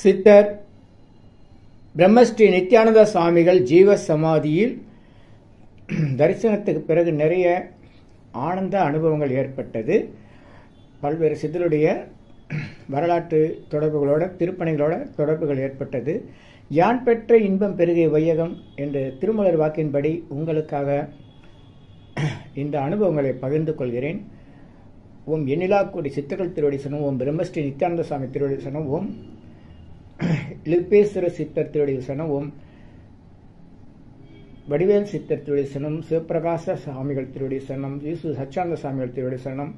சித்தர் பிரம்மஸ்ரீ நித்யானந்த சுவாமிகள் ஜீவ சமாதியில் தரிசனத்துக்கு பிறகு நிறைய ஆனந்த அனுபவங்கள் ஏற்பட்டது. பல்வேறு சித்தருடைய வரலாற்று தொடர்புகளோட திருப்பணிகளோட தொடர்புகள் ஏற்பட்டது. யான் பெற்ற இன்பம் பெருகிய வையகம் என்ற திருமலர் வாக்கின்படி உங்களுக்காக இந்த அனுபவங்களை பகிர்ந்து கொள்கிறேன். ஓம் எண்ணிலா கோடி சித்தர்கள் திருவடி சனம், ஓம் பிரம்மஸ்ரீ நித்யானந்த சுவாமி திருவடி சனம், ஓம் லிப்பேஸ்வர சித்தர் திருவடி சனம், ஓம் வடிவேல் சித்தர் திருவடி சனம், சிவபிரகாச சாமிகள் திருவடி சனம், ஈசு சச்சானந்த சாமிகள் திருவடி சனம்,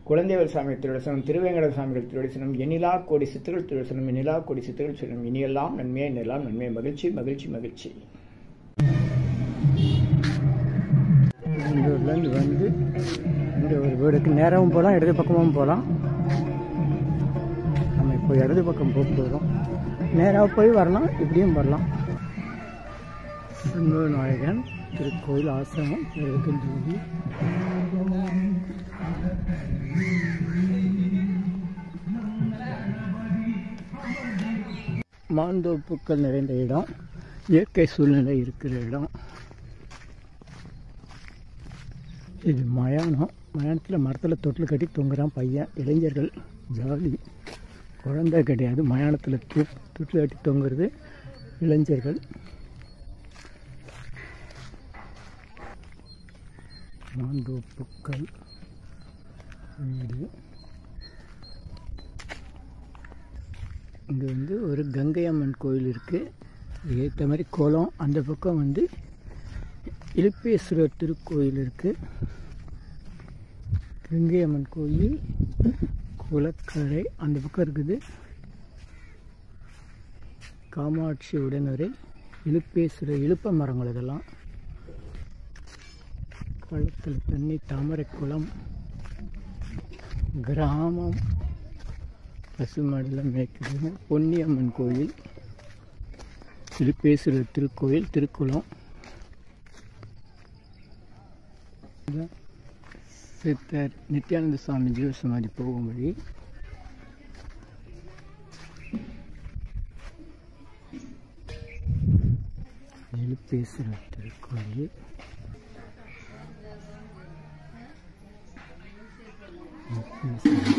குழந்தைவேல் சாமி திருவடி சனம், திருவேங்கட சாமிகள் திருவடி சனம், எண்ணிலா கோடி சித்தர்கள் திருவடி சனம், எண்ணிலா கோடி சித்தர்கள் சனம், இனியெல்லாம் நன்மையை நெல்லாம் நன்மை. மகிழ்ச்சி மகிழ்ச்சி மகிழ்ச்சி. இருந்து வந்து இந்த ஒரு வீடுக்கு நேரமும் போகலாம், இடது பக்கமும் போகலாம். நம்ம இப்போ இடது பக்கம் போகிறோம். நேராக போய் வரலாம், இப்படியும் வரலாம். செந்தூர் நாயகன் திருக்கோயில் ஆசிரமம் இருக்கின்றது. மாந்தோப்புக்கள் நிறைந்த இடம், இயற்கை சூழ்நிலை இருக்கிற இடம். இது மயானம். மயானத்தில் மரத்தில் தொட்டில் கட்டி தொங்குறான் பையன். இளைஞர்கள் ஜாலி, குழந்தை கிடையாது. மயானத்தில் தொட்டில் கட்டி தொங்குறது இளைஞர்கள். மாந்தோப்புக்கள் வீடு. இங்கே வந்து ஒரு கங்கை அம்மன் கோயில் இருக்குது. ஏற்ற மாதிரி கோலம். அந்த பக்கம் வந்து இலுப்பேஸ்வரர் திருக்கோயில் இருக்குது. கங்கை அம்மன் கோயில், குளக்கரை அந்த பக்கம் இருக்குது. காமாட்சி உடனுரை, இலுப்பேஸ்வரர் இழுப்ப மரங்கள் இதெல்லாம். குளத்தில் தண்ணி, தாமரை குளம், கிராமம், பசுமாடெல்லாம் மேய்க்கிறது. பொன்னியம்மன் கோயில், இலுப்பேஸ்வரர் திருக்கோயில், திருக்குளம். சித்தர் நித்யானந்த சுவாமி ஜீவ சமாதி போகும் வழி. இலுப்பேஸ்வரர் திருக்கோயில்,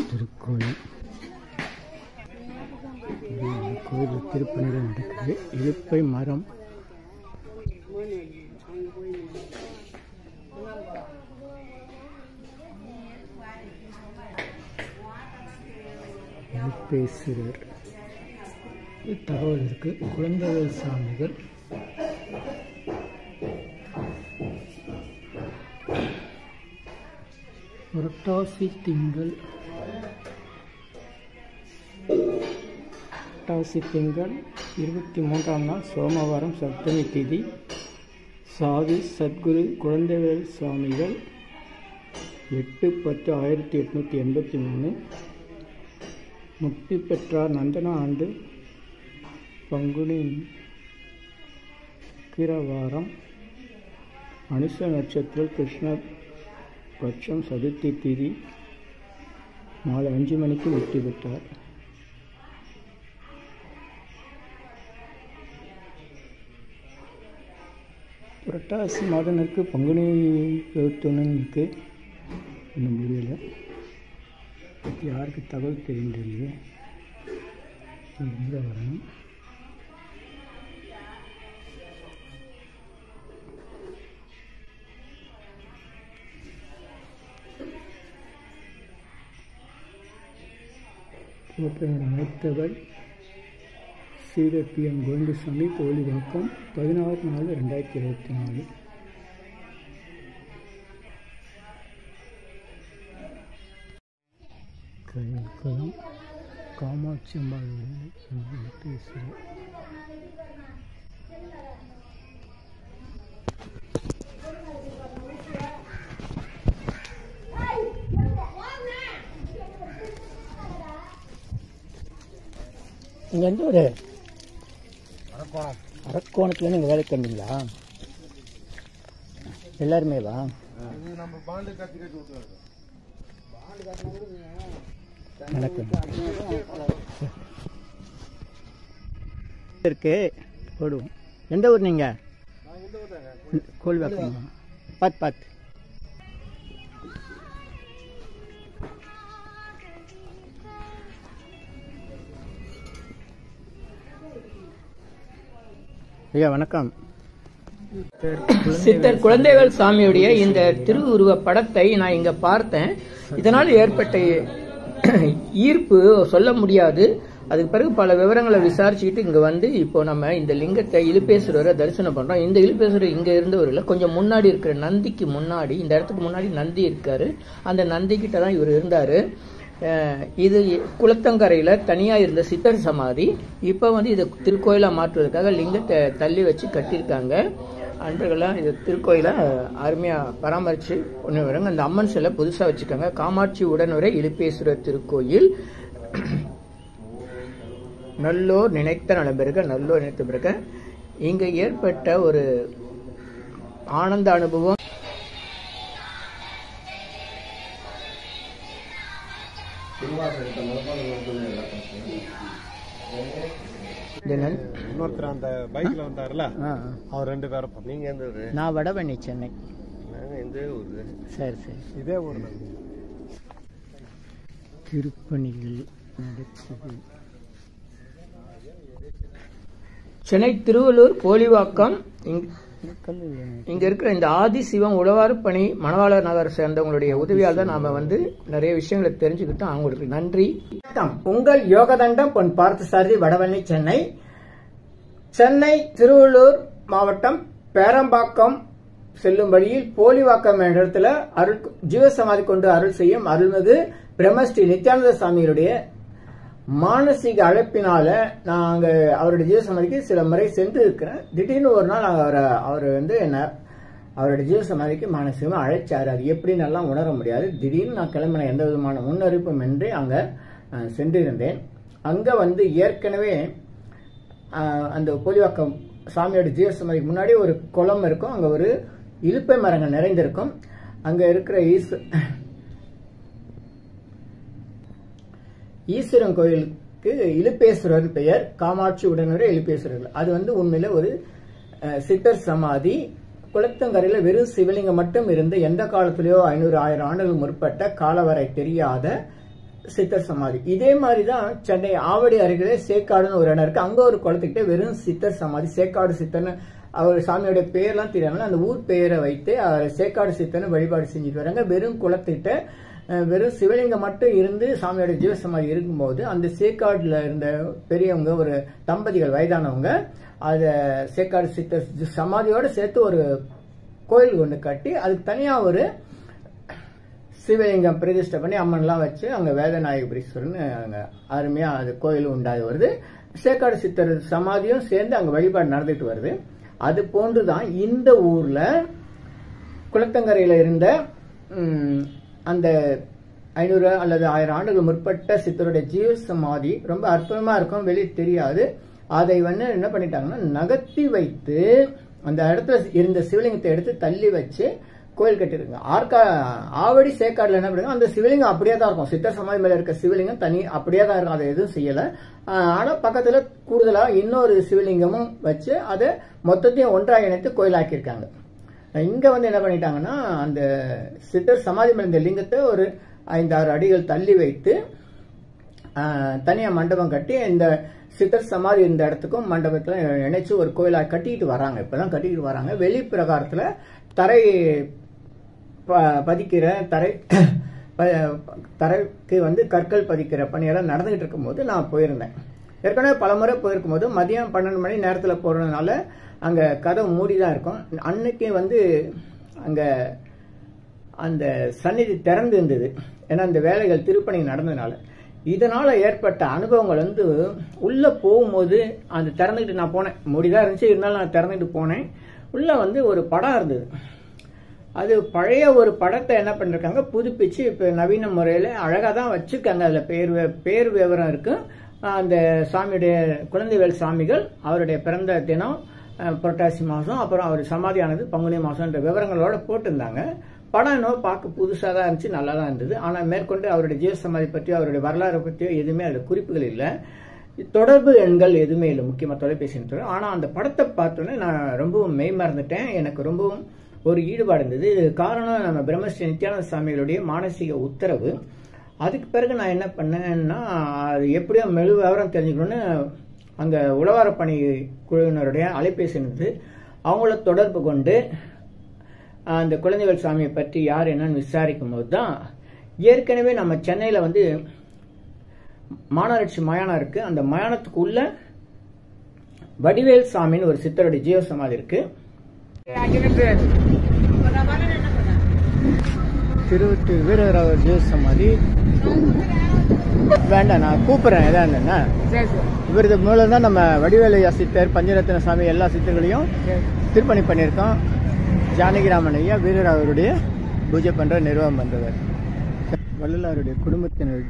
திருக்கோயில். கோயில் திருப்பணிகள் நடக்குது. இலுப்பை மரம், இலுப்பேஸ்வரர் தகவல் இருக்கு. குழந்தைவேல் சாமிகள், புரட்டாசி திங்கள், புரட்டாசி திங்கள் 23ஆம் நாள் சோமவாரம், சப்தமி திதி. சாவி சத்குரு குழந்தைவேல் சுவாமிகள் 8/10/1883. முக்தி பெற்றார். நந்தன ஆண்டு பங்குனி கிரவாரம், அனுஷ நட்சத்திரம், கிருஷ்ண பட்சம், சதுர்த்தி திதி. மாலை 5 மணிக்கு முக்தி பெற்றார். புரட்டாசி மாதம் இருக்குது, பங்குனி 21 இன்னும் முடியலை. யாருக்கு தகவல் தெரியுது வரணும். அமைத்தவர் சீடர் PM கோவிந்தசாமி, கோழிவாக்கம், 16/4/2024. கையல்குளம், காமாட்சி அம்பாள் பேசுகிறேன். இங்கே வந்து ஒரு அரக்கோணத்துல நீங்கள் வேலைக்கு வந்தீங்களா? எல்லாருமே வா. வணக்கம். இருக்கு போடுவோம். எந்த ஊர் நீங்கள்? கோல்வாக்கம். பார்த்து ஐயா வணக்கம். சித்தர் குழந்தைவேல் சாமியுடைய இந்த திருவுருவ படத்தை நான் இங்க பார்த்தேன். இதனால் ஏற்பட்ட ஈர்ப்பு சொல்ல முடியாது. அதுக்கு பிறகு பல விவரங்களை விசாரிச்சுக்கிட்டு இங்க வந்து இப்போ நம்ம இந்த லிங்கத்தை இலுப்பேஸ்வரரை தரிசனம் பண்றோம். இந்த இலுப்பேஸ்வரர் இங்க இருந்தவர்ல கொஞ்சம் முன்னாடி இருக்கிற நந்திக்கு முன்னாடி, இந்த இடத்துக்கு முன்னாடி நந்தி இருக்காரு. அந்த நந்தி கிட்ட தான் இவர் இருந்தாரு. இது குளத்தங்கரையில தனியா இருந்த சித்தர் சமாதி. இப்ப வந்து இதை திருக்கோயிலா மாற்றுவதற்காக லிங்கத்தை தள்ளி வச்சு கட்டியிருக்காங்க. அன்பர்களாக இது திருக்கோயிலை அருமையா பராமரிச்சு ஒன்று வராங்க. அந்த அம்மன் சிலை புதுசா வச்சுக்காங்க. காமாட்சி உடனுரை இலுப்பேஸ்வரர் திருக்கோயில். நல்லோர் நினைத்த நலம்பெருக, நல்லோர் நினைத்த பிறகு இங்க ஏற்பட்ட ஒரு ஆனந்த அனுபவம். இன்னொருத்தர் அந்த பைக்ல வந்தாருல, அவர் 2 பேரும். நீங்க எந்த ஊரு? நான் வடபழனி, சென்னை. நாங்க எந்த ஊரு? சரி சரி, இதே ஊர். திருப்பணிகள் நடக்குது. சென்னை திருவள்ளூர் போலிவாக்கம். இங்க இருக்கிற இந்த ஆதி சிவம் உழவாறு பணி மணவாளர் நகர் சேர்ந்தவங்களுடைய உதவியால் தான் நாம வந்து நிறைய விஷயங்களை தெரிஞ்சுக்கிட்டோம். அவங்களுக்கு நன்றி. உங்கள் யோகதண்டம் பொன் பார்த்தசாரதி, வடபழனி, சென்னை. சென்னை திருவள்ளூர் மாவட்டம் பேரம்பாக்கம் செல்லும் வழியில் போலிவாக்கம் என்ற இடத்துல அருள் ஜீவசமாதி கொண்டு அருள் செய்யும் அருள்மிகு பிரம்மஸ்ரீ நித்யானந்த சாமியுடைய மானசீக அழைப்பினால நான் அவருடைய ஜீவசமாதிக்கு சில முறை சென்று இருக்கிறேன். திடீர்னு ஒரு நாள் அவர் வந்து என்ன அவருடைய ஜீவசமாதிக்கு மானசீகமாக அழைச்சாரு. அது எப்படின்னு எல்லாம் உணர முடியாது. திடீர்னு நான் கிளம்பின எந்த விதமான முன்னறிவிப்பும் இன்றி அங்கே சென்றிருந்தேன். அங்கே வந்து ஏற்கனவே அந்த போலிவாக்கம் சாமியோட ஜீவசமாதிக்கு முன்னாடி ஒரு குளம் இருக்கும். அங்கே ஒரு இலுப்பை மரங்கள் நிறைந்திருக்கும். அங்கே இருக்கிற ஈஸ்வரன் கோயிலுக்கு இலுப்பேஸ்வரர் பெயர். காமாட்சி உடனுரை இலுப்பேஸ்வரர். அது வந்து உண்மையில ஒரு சித்தர் சமாதி. குளத்தங்கரையில வெறும் சிவலிங்கம் மட்டும் இருந்து எந்த காலத்திலேயோ 500-1000 ஆண்டுகள் முற்பட்ட காலவரை தெரியாத சித்தர் சமாதி. இதே மாதிரிதான் சென்னை ஆவடி அருகிலே சேக்காடுன்னு ஒரு இடம் இருக்கு. அங்க ஒரு குளத்துக்கிட்ட வெறும் சித்தர் சமாதி, சேக்காடு சித்தர்னு அவர் சாமியோட பேர்லாம் தெரியாமல அந்த ஊர் பெயரை வைத்து அவர் சேக்காடு சித்தர்னு வழிபாடு செஞ்சுட்டு வராங்க. வெறும் குளத்துக்கிட்ட வெறும் சிவலிங்கம் மட்டும் இருந்து சாமியோட ஜீவசமாதி இருக்கும்போது அந்த சேக்காடுல இருந்த பெரியவங்க, ஒரு தம்பதிகள் வயதானவங்க, அத சேக்காடு சித்தர் சமாதியோட சேர்த்து ஒரு கோயில் ஒன்று கட்டி அதுக்கு தனியா ஒரு சிவலிங்கம் பிரதிஷ்டை பண்ணி அம்மன்லாம் வச்சு அங்க வேதநாயகபுரீஸ்வரர்னு அங்க அருமையா அது கோயில் உண்டாகி வருது. சேக்காடு சித்தர் சமாதியும் சேர்ந்து அங்க வழிபாடு நடந்துட்டு வருது. அது போன்றுதான் இந்த ஊர்ல குளத்தங்கரையில இருந்த அந்த 500 அல்லது 1000 ஆண்டுகள் முற்பட்ட சித்தருடைய ஜீவ சமாதி ரொம்ப அற்புதமா இருக்கும். வெளியே தெரியாது. அதை வந்து என்ன பண்ணிட்டாங்கன்னா நகர்த்தி வைத்து அந்த இடத்துல இருந்த சிவலிங்கத்தை எடுத்து தள்ளி வச்சு கோயில் கட்டிருங்க. ஆவடி சேக்காடுல என்ன பண்ணுங்க, அந்த சிவலிங்கம் அப்படியே தான் இருக்கும். சித்தர் சமாதி மேல இருக்க சிவலிங்கம் தனி அப்படியே தான் இருக்கும். அதை எதுவும் செய்யல. ஆனா பக்கத்துல கூடுதலா இன்னொரு சிவலிங்கமும் வச்சு அதை மொத்தத்தையும் ஒன்றாக இணைத்து கோயிலாக்கியிருக்காங்க. இங்க வந்து என்ன பண்ணிட்டாங்கன்னா அந்த சித்தர் சமாதி மேல இந்த லிங்கத்தை ஒரு 5-6 அடிகள் தள்ளி வைத்து தனியா மண்டபம் கட்டி இந்த சித்தர் சமாதி இந்த இடத்துக்கும் மண்டபத்துல இணைச்சு ஒரு கோயிலா கட்டிட்டு வராங்க. இப்பதான் கட்டிட்டு வராங்க. வெளி பிரகாரத்துல தரை பதிக்கிற தரைக்கு வந்து கற்கள் பதிக்கிற பணியெல்லாம் நடந்துகிட்டு இருக்கும் போது நான் போயிருந்தேன். ஏற்கனவே பல முறை போயிருக்கும் போது மதியம் 12 மணி நேரத்தில் போறதுனால அங்க கதவு மூடிதான் இருக்கும். அன்னைக்கு வந்து அங்க அந்த சந்நிதி திறந்து இருந்தது. ஏன்னா அந்த வேலைகள் திருப்பணி நடந்ததுனால. இதனால ஏற்பட்ட அனுபவங்கள் வந்து உள்ள போகும்போது அந்த திறந்துக்கிட்டு நான் போனேன். மூடிதான் இருந்துச்சு, இருந்தாலும் நான் திறந்துட்டு போனேன். உள்ள வந்து ஒரு படம் இருந்தது. அது பழைய ஒரு படத்தை என்ன பண்ணிருக்காங்க, புதுப்பிச்சு இப்ப நவீன முறையில அழகா தான் வச்சிருக்காங்க. அதுல பேர் விவரம் இருக்கு. அந்த சாமியுடைய குழந்தைவேல் சாமிகள் அவருடைய பிறந்த தினம் புரட்டாசி மாசம், அப்புறம் அவர் சமாதியானது பங்குனி மாசம்ன்ற விவரங்களோட போட்டிருந்தாங்க. படம் இன்னும் பார்க்க புதுசாக தான் இருந்துச்சு, நல்லா தான் இருந்தது. ஆனால் மேற்கொண்டு அவருடைய ஜீவ சமாதி பற்றியோ அவருடைய வரலாறு பற்றியோ எதுவுமே அதில் குறிப்புகள் இல்லை. தொடர்பு எண்கள் எதுவுமே இல்லை, முக்கியமாக தொலைபேசி எண். ஆனால் அந்த படத்தை பார்த்தோன்னே நான் ரொம்பவும் மெய்மறந்துட்டேன். எனக்கு ரொம்பவும் ஒரு ஈடுபாடு இருந்தது. இது காரணம் நம்ம பிரம்மஸ்ரீ நித்யானந்த சாமிகளுடைய மானசீக உத்தரவு. அதுக்கு பிறகு நான் என்ன பண்ணேன்னா, அது எப்படியோ மெழு விவரம் தெரிஞ்சுக்கணுன்னு அங்கே உழவார பணி குழுவினருடைய அலைபேசி இருந்தது. அவங்கள தொடர்பு கொண்டு அந்த குழந்தைவேல் சாமியை பற்றி யார் என்னன்னு விசாரிக்கும் போது தான், ஏற்கனவே நம்ம சென்னையில் வந்து மாநகராட்சி மயானம் இருக்கு. அந்த மயானத்துக்கு உள்ள வடிவேல் சாமின்னு ஒரு சித்தருடைய ஜீவ சமாதி இருக்கு. திருவத்தூர் வீரராவர் ஜீவ சமாதி வேண்டாம், நான் கூப்பிடுறேன். எதா இருந்தேன்னா இவரது மூலம் தான் நம்ம வடிவேலையா சித்தர், பஞ்சரத்ன சாமி எல்லா சித்தர்களையும் திருப்பணி பண்ணியிருக்கோம். ஜானகிராமன் ஐயா வீரராவருடைய பூஜை பண்ற நிர்வாகம் பண்றவர். வள்ளலாருடைய குடும்பத்தினர்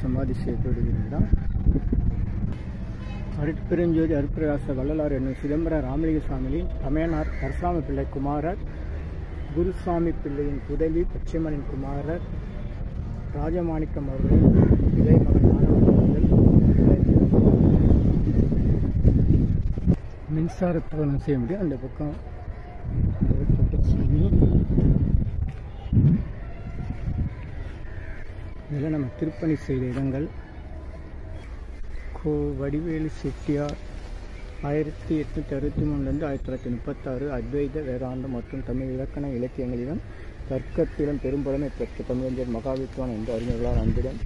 சமாதி செய்யப்படுகிறார். அருட்பெருஞ்சோதி அருட்பிரகாச வள்ளலார் என்னும் சிதம்பர ராமலிங்க சாமியின் தமையனார் கரசாமி பிள்ளை குமாரர், குருசாமி பிள்ளையின் புதவி பச்சைமனின் குமாரர், ராஜமாணிக்கம் அவர்களின் இளைய மகன் மின்சார தவணம் செய்ய முடியும். அந்த பக்கம் இதெல்லாம் நம்ம திருப்பணி செய்த இடங்கள். வடிவேலு செட்டியார் 1863 1936 அத்வைத வேதாந்தம் மற்றும் தமிழ் இலக்கண இலக்கியங்களிலும் தர்க்கத்திலும் பெரும்புலமை பெற்ற தமிழஞ்சர் மகாவித்வான் என்ற அறிஞர்களால் அன்புடன்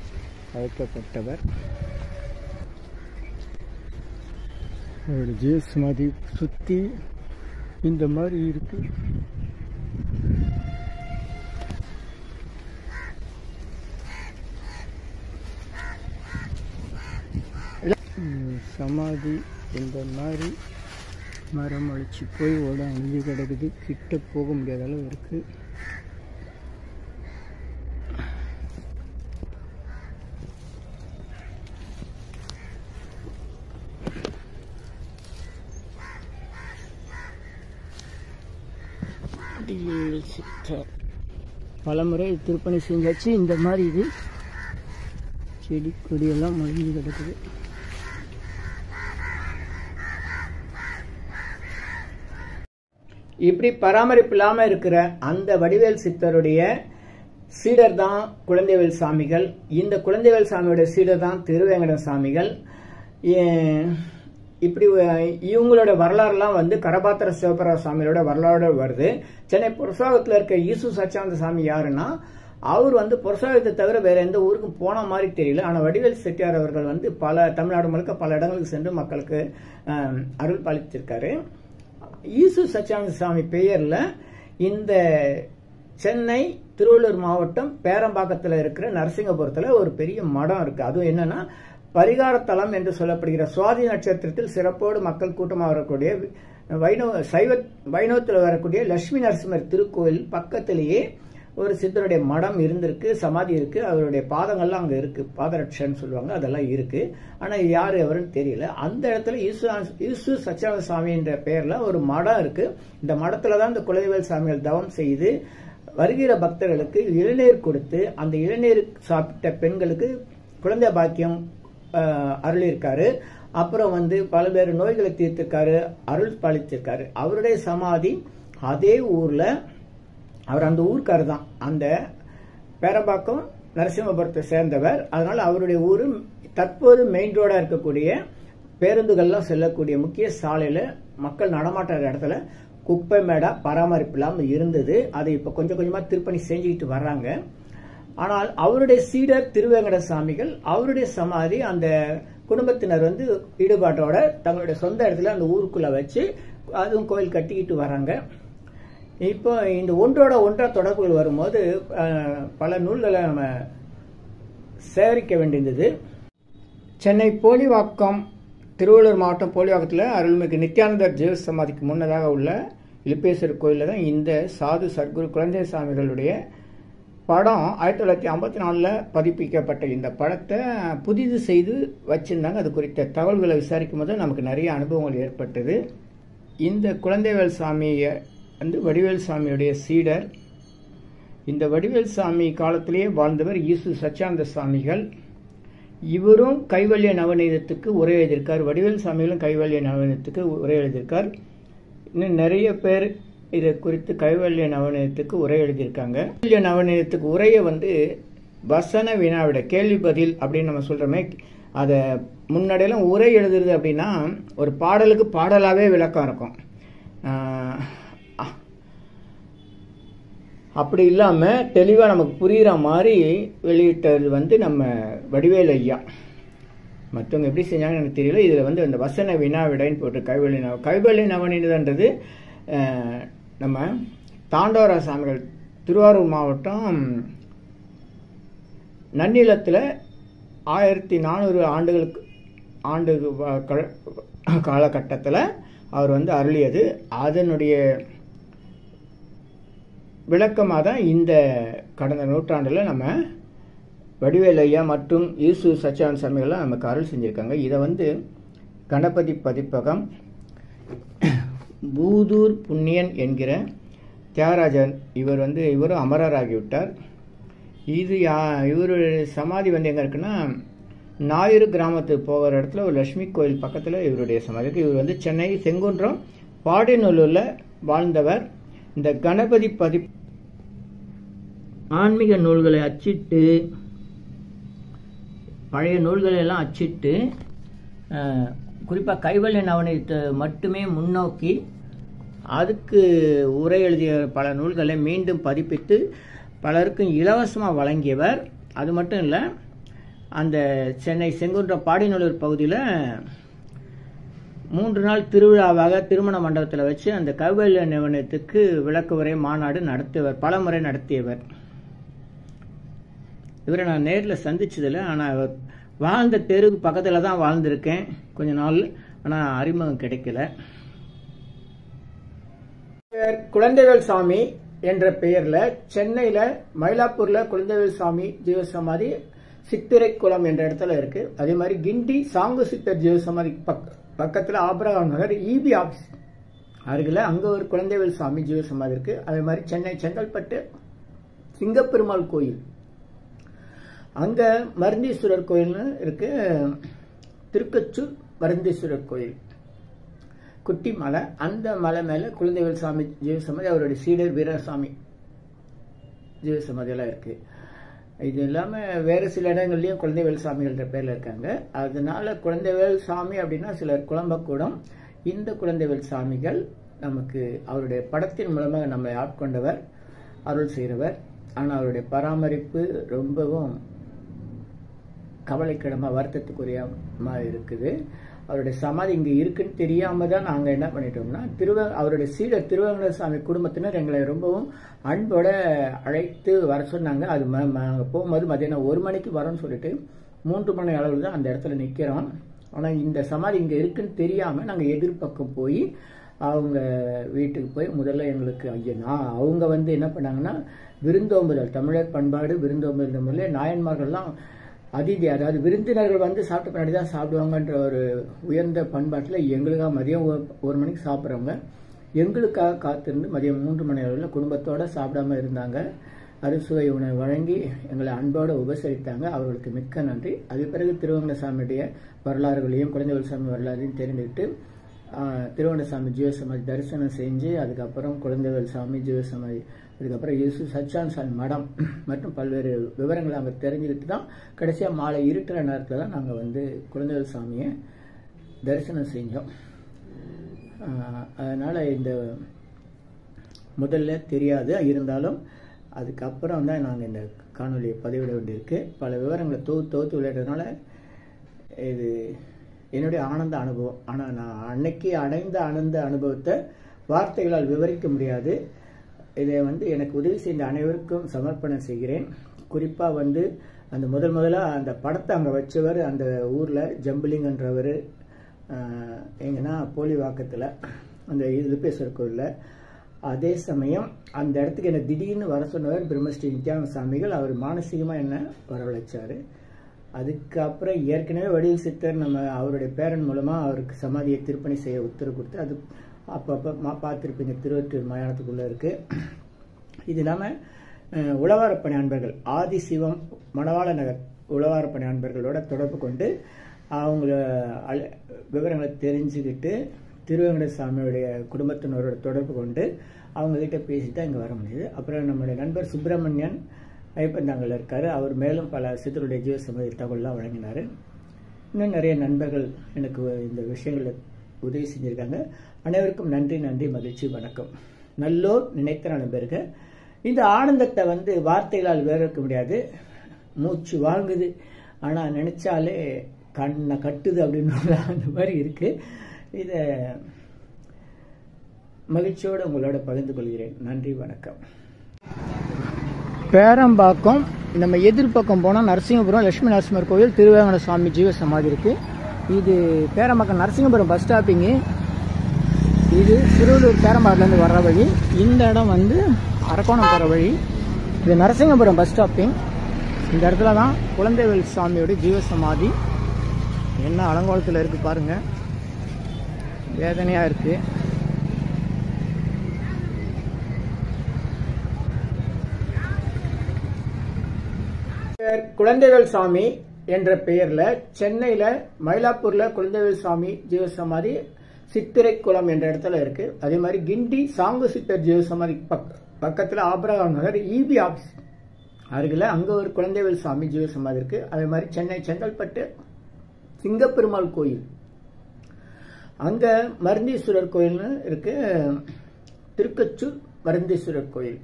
அழைக்கப்பட்டவர். அவருடைய ஜீவ சமாதி சுற்றி இந்த மாதிரி இருக்கு. சமாதி இந்த மாதிரி மரம் அழிச்சு போய் ஓட அழிஞ்சு கிடக்குது. கிட்ட போக முடியாத அளவு இருக்கு. பலமுறை திருப்பணி செஞ்சாச்சு. இந்த மாதிரி இது செடி கொடியெல்லாம் மொழிஞ்சு கிடக்குது. இப்படி பராமரிப்பு இல்லாமல் இருக்கிற அந்த வடிவேல் சித்தருடைய சீடர் தான் குழந்தைவேல் சாமிகள். இந்த குழந்தைவேல் சாமியோட சீடர் தான் திருவேங்கடம் சாமிகள். இப்படி இவங்களோட வரலாறுலாம் வந்து கரபாத்திர சிவபரா சாமியோட வரலாறு வருது. சென்னை புரசாகத்தில் இருக்க ஈசு சச்சானந்த சாமி யாருன்னா, அவர் வந்து புரசாகத்தை தவிர வேற எந்த ஊருக்கும் போன மாதிரி தெரியல. ஆனால் வடிவேல் செட்டியார் அவர்கள் வந்து தமிழ்நாடு முழுக்க பல இடங்களுக்கு சென்று மக்களுக்கு அருள் பாலித்திருக்காரு. ஈசு சச்சானந்த சாமி பெயர்ல இந்த சென்னை திருவள்ளூர் மாவட்டம் பேரம்பாக்கத்தில் இருக்கிற நரசிங்கபுரத்தில் ஒரு பெரிய மடம் இருக்கு. அதுவும் என்னன்னா, பரிகாரத்தலம் என்று சொல்லப்படுகிற சுவாதி நட்சத்திரத்தில் சிறப்போடு மக்கள் கூட்டமாக வரக்கூடிய வைணவத்தில் வரக்கூடிய லட்சுமி நரசிம்மர் திருக்கோயில் பக்கத்திலேயே ஒரு சித்தருடைய மடம் இருந்திருக்கு, சமாதி இருக்கு. அவருடைய பாதங்கள்லாம் அங்கே இருக்கு, பாதரட்சன்னு சொல்லுவாங்க, அதெல்லாம் இருக்கு. ஆனால் யார் எவருன்னு தெரியல. அந்த இடத்துல ஈசு சச்சானந்த சாமி என்ற பெயர்ல ஒரு மடம் இருக்கு. இந்த மடத்துல தான் இந்த குலதெய்வ சாமிகள் தவம் செய்து வருகிற பக்தர்களுக்கு இளநீர் கொடுத்து, அந்த இளநீர் சாப்பிட்ட பெண்களுக்கு குழந்தை பாக்கியம் அருளிருக்காரு. அப்புறம் வந்து பல்வேறு நோய்களை தீர்த்திருக்காரு, அருள் பாலித்திருக்காரு. அவருடைய சமாதி அதே ஊர்ல, அவர் அந்த ஊருக்காரு தான், அந்த பேரம்பாக்கம் நரசிம்மபுரத்தை சேர்ந்தவர். அதனால அவருடைய ஊரு தற்போது மெயின் ரோடா இருக்கக்கூடிய பேருந்துகள்லாம் செல்லக்கூடிய முக்கிய சாலையில மக்கள் நடமாட்டாத இடத்துல குப்பை மேடா பராமரிப்பு இல்லாமல் இருந்தது. அதை இப்ப கொஞ்சம் கொஞ்சமா திருப்பணி செஞ்சுக்கிட்டு வர்றாங்க. ஆனால் அவருடைய சீடர் திருவேங்கட சாமிகள், அவருடைய சமாதி அந்த குடும்பத்தினர் வந்து ஈடுபாட்டோட தங்களுடைய சொந்த இடத்துல அந்த ஊருக்குள்ள வச்சு அதுவும் கோயில் கட்டிக்கிட்டு வராங்க. இப்போ இந்த ஒன்றோட ஒன்றா தொடர்புகள் வரும்போது பல நூல்களை நம்ம சேகரிக்க வேண்டியிருந்தது. சென்னை போலிவாக்கம், திருவள்ளூர் மாவட்டம் போலிவாக்கத்தில் அருள்மிகு நித்யானந்தர் ஜீவ சமாதிக்கு முன்னதாக உள்ள இலுப்பேஸ்வரர் கோயிலில் தான் இந்த சாது சர்க்குரு குழந்தை சாமிகளுடைய படம் 1954 பதிப்பிக்கப்பட்ட இந்த படத்தை புதிது செய்து வச்சிருந்தாங்க. அது குறித்த தகவல்களை விசாரிக்கும் போது நமக்கு நிறைய அனுபவங்கள் ஏற்பட்டது. இந்த குழந்தைவேல் சாமியை வந்து வடிவேல் சாமியுடைய சீடர். இந்த வடிவேல் சாமி காலத்திலேயே வாழ்ந்தவர் ஈசு சச்சானந்த சாமிகள். இவரும் கைவல்ய நவநீதத்துக்கு உரை எழுதியிருக்கார். வடிவேல் சாமிகளும் கைவல்ய நவநீதத்துக்கு உரை எழுதியிருக்கார். இன்னும் நிறைய பேர் இதை குறித்து கைவல்ய நவநீதத்துக்கு உரை எழுதியிருக்காங்க. கைவல்ய நவநீதத்துக்கு உரையை வசன வினாவிட கேள்வி பதில் அப்படின்னு நம்ம சொல்றோமே, அதை முன்னாடியெல்லாம் உரை எழுதுறது அப்படின்னா ஒரு பாடலுக்கு பாடலாகவே விளக்கம் இருக்கும். அப்படி இல்லாமல் தெளிவாக நமக்கு புரிகிற மாதிரி வெளியிட்டது நம்ம வடிவேல் ஐயா. மற்றவங்க எப்படி செஞ்சாங்கன்னு எனக்கு தெரியல. இதில் அந்த வசன வினாவிடைன்னு போட்டு கைவல்ய நவநீதன்றது நம்ம தாண்டவரா சாமிகள் திருவாரூர் மாவட்டம் நன்னிலத்தில் 1400 ஆண்டு காலகட்டத்தில் அவர் அருளியது. அதனுடைய விளக்கமாக தான் இந்த கடந்த நூற்றாண்டில் நம்ம வடிவேல் ஐயா மற்றும் ஈசு சச்சிதானந்த சாமிகள்லாம் நமக்கு அருள் செஞ்சுருக்காங்க. இதை கணபதி பதிப்பகம் பூதூர் புண்ணியன் என்கிற தியாகராஜன் இவரும் அமரராகிவிட்டார். இவருடைய சமாதி எங்கே இருக்குன்னா, ஞாயிறு கிராமத்துக்கு போகிற இடத்துல ஒரு லட்சுமி கோயில் பக்கத்தில் இவருடைய சமாதி இருக்குது. இவர் சென்னை செங்குன்றம் பாடியநல்லூரில் வாழ்ந்தவர். இந்த கணபதி ஆன்மீக நூல்களை அச்சிட்டு, பழைய நூல்களை எல்லாம் அச்சிட்டு, குறிப்பாக கைவல்ய நவநீதத்தை மட்டுமே முன்னோக்கி அதுக்கு உரை எழுதிய பல நூல்களை மீண்டும் பதிப்பித்து பலருக்கும் இலவசமாக வழங்கியவர். அது மட்டும் இல்லை, அந்த சென்னை செங்குன்றம் பாடியநல்லூர் பகுதியில் 3 நாள் திருவிழாவாக திருமண மண்டபத்தில் வச்சு அந்த கைவல்ய நவநீதத்துக்கு விளக்கு உரை மாநாடு நடத்தியவர், பல முறை நடத்தியவர். இவரை நான் நேரில் சந்திச்சதில்லை, ஆனால் அவர் வாழ்ந்த தெருவுக்கு பக்கத்தில் தான் வாழ்ந்திருக்கேன் கொஞ்ச நாள், ஆனால் அறிமுகம் கிடைக்கல. குழந்தைவேல் சாமி என்ற பெயரில் சென்னையில் மயிலாப்பூரில் குழந்தைவேல் சாமி ஜீவசமாதி சித்திரைக்குளம் என்ற இடத்துல இருக்கு. அதே மாதிரி கிண்டி சாங்கு சித்தர் ஜீவசமாதி பக்கத்தில் ஆபரகாம் நகர் இபி ஆஃபீஸ் அருகில் அங்கே ஒரு குழந்தைவேல் சாமி ஜீவசமாதி இருக்கு. அதே மாதிரி சென்னை செங்கல்பட்டு சிங்கப்பெருமாள் கோயில், அங்கே மருந்தீஸ்வரர் கோயில்னு இருக்கு. திருக்கச்சூர் மருந்தீஸ்வரர் கோயில் குட்டி மலை, அந்த மலை மேலே குழந்தைவேல் சாமி ஜீவசமாதி, அவருடைய சீடர் வீரசாமி ஜீவசமாதி எல்லாம் இருக்கு. இது இல்லாமல் வேறு சில இடங்கள்லையும் குழந்தைவேல் சாமிகள்ன்ற பேரில் இருக்காங்க. அதனால குழந்தைவேல் சாமி அப்படின்னா சிலர் குழம்பக்கூடும். இந்த குழந்தைவேல் சாமிகள் நமக்கு அவருடைய படத்தின் மூலமாக நம்மை ஆட்கொண்டவர், அருள் செய்கிறவர். ஆனால் அவருடைய பராமரிப்பு ரொம்பவும் கவலைக்கிடமாக வருத்தத்துக்குரியமாக இருக்குது. அவருடைய சமாதி இங்கே இருக்குன்னு தெரியாம தான் நாங்கள் என்ன பண்ணிட்டோம்னா, அவருடைய சீடர் திருவேங்கட சாமி குடும்பத்தினர் எங்களை ரொம்பவும் அன்போட அழைத்து வர சொன்னாங்க. அது நாங்கள் போகும்போது மதியானம் 1 மணிக்கு வரோன்னு சொல்லிட்டு 3 மணி அளவில் தான் அந்த இடத்துல நிற்கிறோம். ஆனால் இந்த சமாதி இங்கே இருக்குன்னு தெரியாமல் நாங்கள் எதிர்பக்கம் போய் அவங்க வீட்டுக்கு போய் முதல்ல எங்களுக்கு அவங்க என்ன பண்ணாங்கன்னா, விருந்தோம்புதல், தமிழர் பண்பாடு விருந்தோம்புதல் முறையில் நாயன்மார்கள்லாம் அதிதி, அதாவது விருந்தினர்கள் சாப்பிட்ட பின்னாடி தான் சாப்பிடுவாங்கன்ற ஒரு உயர்ந்த பண்பாட்டில் எங்களுக்காக மதியம் 1 மணிக்கு சாப்பிட்றவங்க எங்களுக்காக காத்திருந்து மதியம் 3 மணி அளவில் குடும்பத்தோடு சாப்பிடாம இருந்தாங்க. அறுசுவை உணவு வழங்கி எங்களை அன்போடு உபசரித்தாங்க. அவர்களுக்கு மிக்க நன்றி. அது பிறகு திருவேங்கட சாமியுடைய வரலாறுகளையும் குழந்தைவேல் சாமி வரலாறையும் தெரிந்துக்கிட்டு திருவேங்கட சாமி ஜீவசமாதி தரிசனம் செஞ்சு, அதுக்கப்புறம் குழந்தைவேல் சாமி ஜீவசமாதி, அதுக்கப்புறம் ஈசு சச்சிதானந்த சாமி மடம் மற்றும் பல்வேறு விவரங்களை அங்கே தெரிஞ்சுக்கிட்டு தான் கடைசியாக மாலை இருட்டுற நேரத்தில் தான் நாங்கள் குழந்தைவேல் சாமியை தரிசனம் செஞ்சோம். அதனால் இந்த முதல்ல தெரியாது, இருந்தாலும் அதுக்கப்புறம் தான் நாங்கள் இந்த காணொலியை பதிவிட வேண்டியிருக்கு. பல விவரங்களை தொகுத்து விளையாடுறதுனால இது என்னுடைய ஆனந்த அனுபவம். ஆனால் நான் அன்னைக்கு அடைந்த ஆனந்த அனுபவத்தை வார்த்தைகளால் விவரிக்க முடியாது. இதை எனக்கு உதவி செய்த அனைவருக்கும் சமர்ப்பணம் செய்கிறேன். குறிப்பாக அந்த முதலாக அந்த படத்தை அங்கே வச்சவர் அந்த ஊரில் ஜம்புலிங்கன்றவர், எங்கன்னா போலிவாக்கத்தில் அந்த லிப்பேஸ்வரர் கோயிலில். அதே சமயம் அந்த இடத்துக்கு என்னை திடீர்னு வர சொன்னவர் பிரம்மஸ்ரீ நித்யானந்த சாமிகள். அவர் மானசீகமாக என்ன வரவழைச்சார். அதுக்கப்புறம் ஏற்கனவே வடிவேல் சித்தர் அவருடைய பேரன் மூலமாக அவருக்கு சமாதியை திருப்பணி செய்ய உத்தரவு கொடுத்து, அது அப்பப்போ பார்த்துருப்பீங்க, திருவொற்றியூர் மயானத்துக்குள்ளே இருக்குது. இது இல்லாமல் உழவாரப்பணி அன்பர்கள் ஆதிசிவம் மணவாள நகர் உழவாரப்பணி அன்பர்களோட தொடர்பு கொண்டு அவங்கள விவரங்களை தெரிஞ்சுக்கிட்டு திருவேங்கடசாமியுடைய குடும்பத்தினரோட தொடர்பு கொண்டு அவங்ககிட்ட பேசி தான் இங்கே வர முடியுது. அப்புறம் நம்மளுடைய நண்பர் சுப்பிரமணியன் ஐப்பந்தாங்கல் இருக்கார். அவர் மேலும் பல சித்தருடைய ஜீவசமாதி தகவல்லாம் வழங்கினார். இன்னும் நிறைய நண்பர்கள் எனக்கு இந்த விஷயங்களை உதவி செஞ்சுருக்காங்க. அனைவருக்கும் நன்றி, மகிழ்ச்சி, வணக்கம். நல்லோர் நினைத்த நண்பருங்க. இந்த ஆனந்தத்தை வந்து வார்த்தைகளால் விவரிக்க முடியாது. மூச்சு வாங்குது, ஆனால் நினைச்சாலே கண்ணை கட்டுது அப்படின்னு அந்த மாதிரி இருக்கு. இதை மகிழ்ச்சியோடு உங்களோட பகிர்ந்து கொள்கிறேன். நன்றி, வணக்கம். பேரம்பாக்கம் நம்ம எதிர்பக்கம் போனால் நரசிங்கபுரம் லட்சுமி நரசிம்மர் கோயில் திருவேங்கட சுவாமி ஜீவசமாதி இருக்கு. இது பேரம்பாக்கம் நரசிங்கபுரம் பஸ் ஸ்டாப்பிங்கு. இது திருவள்ளூர் பேரம்பாக்கத்துலேருந்து வர்ற வழி. இந்த இடம் வந்து அரக்கோணம் போகிற வழி. இது நரசிங்கபுரம் பஸ் ஸ்டாப்பிங். இந்த இடத்துல தான் குழந்தைவேல் சாமியோட ஜீவசமாதி. என்ன அலங்கோலத்தில் இருக்குது பாருங்க, வேதனையாக இருக்குது. குழந்தைவேல் சாமி என்ற பெயர்ல சென்னையில மயிலாப்பூர்ல குழந்தைவேல் சாமி ஜீவசமாதி சித்திரைக்குளம் என்ற இடத்துல இருக்கு. அதே மாதிரி கிண்டி சாங்கு சித்தர் ஜீவசமாதி பக்கத்துல ஆபரகாம் நகர் இபி ஆபீஸ் அருகில் அங்க ஒரு குழந்தைவேல் சாமி ஜீவசமாதி இருக்கு. அதே மாதிரி சென்னை செங்கல்பட்டு சிங்கப்பெருமாள் கோயில், அங்க மருந்தீஸ்வரர் கோயில்னு இருக்கு. திருக்கச்சூர் மருந்தீஸ்வரர் கோயில்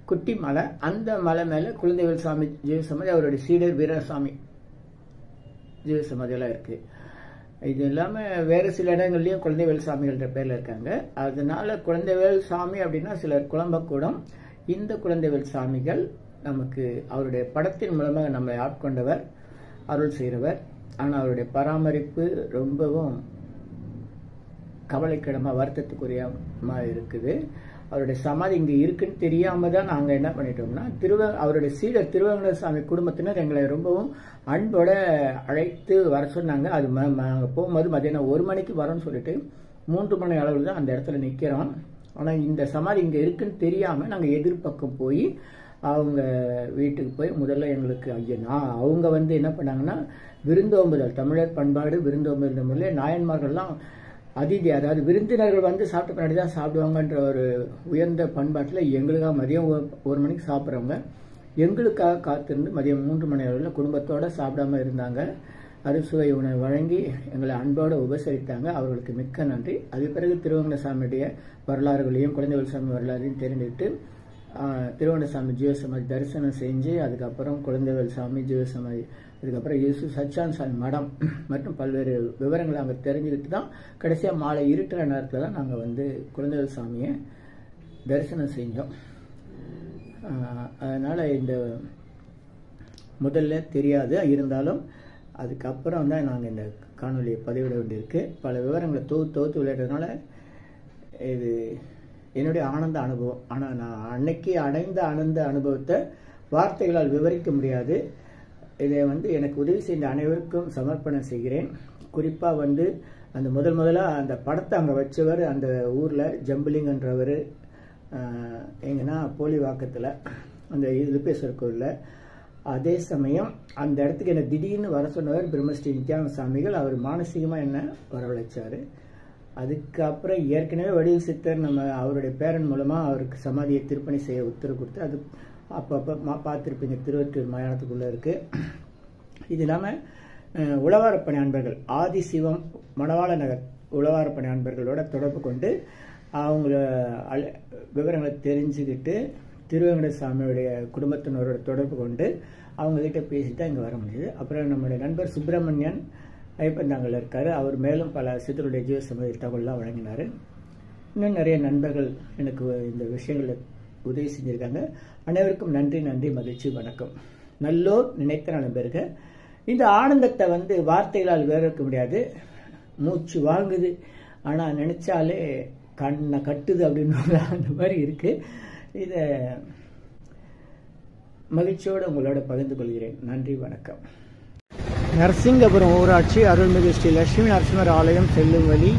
குட்டி மலை, அந்த மலை மேல குழந்தைவேல் சாமி ஜீவசமாதி, அவருடைய சீடர் வீரசாமி ஜீவசமாதி எல்லாம் இருக்கு. இது இல்லாம வேற சில இடங்கள்லயும் குழந்தைவேல் சாமிகள்ன்ற பேர்ல இருக்காங்க. அதனால குழந்தைவேல் சாமி அப்படின்னா சிலர் குழம்பக்கூடம். இந்த குழந்தைவேல் சாமிகள் நமக்கு அவருடைய படத்தின் மூலமாக நம்மை ஆட்கொண்டவர், அருள் செய்கிறவர். ஆனால் அவருடைய பராமரிப்பு ரொம்பவும் கவலைக்கிடமா வருத்தத்துக்குரியமா இருக்குது. அவருடைய சமாதி இங்கே இருக்குன்னு தெரியாம தான் நாங்கள் என்ன பண்ணிட்டோம்னா அவருடைய சீடர் திருவேங்கடசாமி குடும்பத்தினர் எங்களை ரொம்பவும் அன்போட அழைத்து வர சொன்னாங்க. அது நாங்கள் போகும்போது மதியானம் 1 மணிக்கு வரோம்னு சொல்லிட்டு 3 மணி அளவில் தான் அந்த இடத்துல நிற்கிறோம். ஆனால் இந்த சமாதி இங்கே இருக்குன்னு தெரியாமல் நாங்கள் எதிர்பக்கம் போய் அவங்க வீட்டுக்கு போய் முதல்ல எங்களுக்கு அவங்க வந்து என்ன பண்ணாங்கன்னா விருந்தோம்புதல், தமிழர் பண்பாடு விருந்தோம்புதல் முறையில் நாயன்மார்கள்லாம் அதிதி, அதாவது விருந்தினர்கள் வந்து சாப்பிட்ட பின்னாடி தான் சாப்பிடுவாங்கன்ற ஒரு உயர்ந்த பண்பாட்டில் எங்களுக்காக மதியம் 1 மணிக்கு சாப்பிட்றவங்க எங்களுக்காக காத்திருந்து மதியம் 3 மணி அளவில் குடும்பத்தோடு சாப்பிடாம இருந்தாங்க. அறுசுவை உணவு வழங்கி எங்களை அன்போடு உபசரித்தாங்க. அவர்களுக்கு மிக்க நன்றி. அது பிறகு திருவேங்கடசாமியுடைய வரலாறுகளையும் குழந்தைவேல் சாமி வரலாறையும் தெரிஞ்சுக்கிட்டு திருவேங்கடசாமி ஜீவசமாதி தரிசனம் செஞ்சு அதுக்கப்புறம் குழந்தைவேல் சாமி ஜீவசமாதி, அதுக்கப்புறம் இயேசு சச்சான் சாமி மடம் மற்றும் பல்வேறு விவரங்களை அங்கே தெரிஞ்சுக்கிட்டு தான் கடைசியாக மாலை இருட்டுற நேரத்தில் தான் நாங்கள் வந்து குழந்தைவேல் சாமியை தரிசனம் செஞ்சோம். அதனால் இந்த முதல்ல தெரியாது, இருந்தாலும் அதுக்கப்புறம் தான் நாங்கள் இந்த காணொலியை பதிவிட வேண்டியிருக்கு. பல விவரங்களை தொகுத்து விளையாடுறதுனால இது என்னுடைய ஆனந்த அனுபவம். ஆனால் நான் அன்னைக்கு அடைந்த ஆனந்த அனுபவத்தை வார்த்தைகளால் விவரிக்க முடியாது. இதை வந்து எனக்கு உதவி செய்த அனைவருக்கும் சமர்ப்பணம் செய்கிறேன். குறிப்பாக வந்து அந்த முதலாக அந்த படத்தை அங்கே வச்சவர் அந்த ஊரில் ஜம்புலிங்கன்றவர், எங்கன்னா போலிவாக்கத்தில் அந்த லிப்பேஸ்வரர் கோயிலில். அதே சமயம் அந்த இடத்துக்கு என்னை திடீர்னு வர சொன்னவர் பிரம்மஸ்ரீ நித்யானந்த சாமிகள். அவர் மானசீகமாக என்ன வரவழைச்சார். அதுக்கப்புறம் ஏற்கனவே வடிவில் சித்தர் நம்ம அவருடைய பேரன் மூலமாக அவருக்கு சமாதியை திருப்பணி செய்ய உத்தரவு கொடுத்து அது அப்பப்போ பார்த்துருப்பீங்க, திருவற்றூர் மயானத்துக்குள்ளே இருக்குது. இது இல்லாமல் உழவாரப்பணி அன்பர்கள் ஆதிசிவம் மணவாள நகர் உழவாரப்பணி அன்பர்களோட தொடர்பு கொண்டு அவங்கள விவரங்களை தெரிஞ்சுக்கிட்டு திருவேங்கடசாமியுடைய குடும்பத்தினரோட தொடர்பு கொண்டு அவங்ககிட்ட பேசி தான் இங்கே வர முடியுது. அப்புறம் நம்மளுடைய நண்பர் சுப்பிரமணியன் ஐப்பந்தாங்கல் இருக்கார். அவர் மேலும் பல சித்தருடைய ஜீவசமாதி தகவல்லாம் வழங்கினார். இன்னும் நிறைய நண்பர்கள் எனக்கு இந்த விஷயங்களை உதவி செஞ்சுருக்காங்க. அனைவருக்கும் நன்றி, மகிழ்ச்சி, வணக்கம். நல்லோர் நினைத்த நண்பருங்க. இந்த ஆனந்தத்தை வந்து வார்த்தைகளால் விவரிக்க முடியாது. மூச்சு வாங்குது, ஆனால் நினைச்சாலே கண்ணை கட்டுது அப்படின்னு அந்த மாதிரி இருக்கு. இதை மகிழ்ச்சியோடு உங்களோட பகிர்ந்து கொள்கிறேன். நன்றி, வணக்கம். நரசிங்கபுரம் ஊராட்சி அருள்மிகு ஸ்ரீ லட்சுமி நரசிம்மர் ஆலயம் செல்லும் வழி.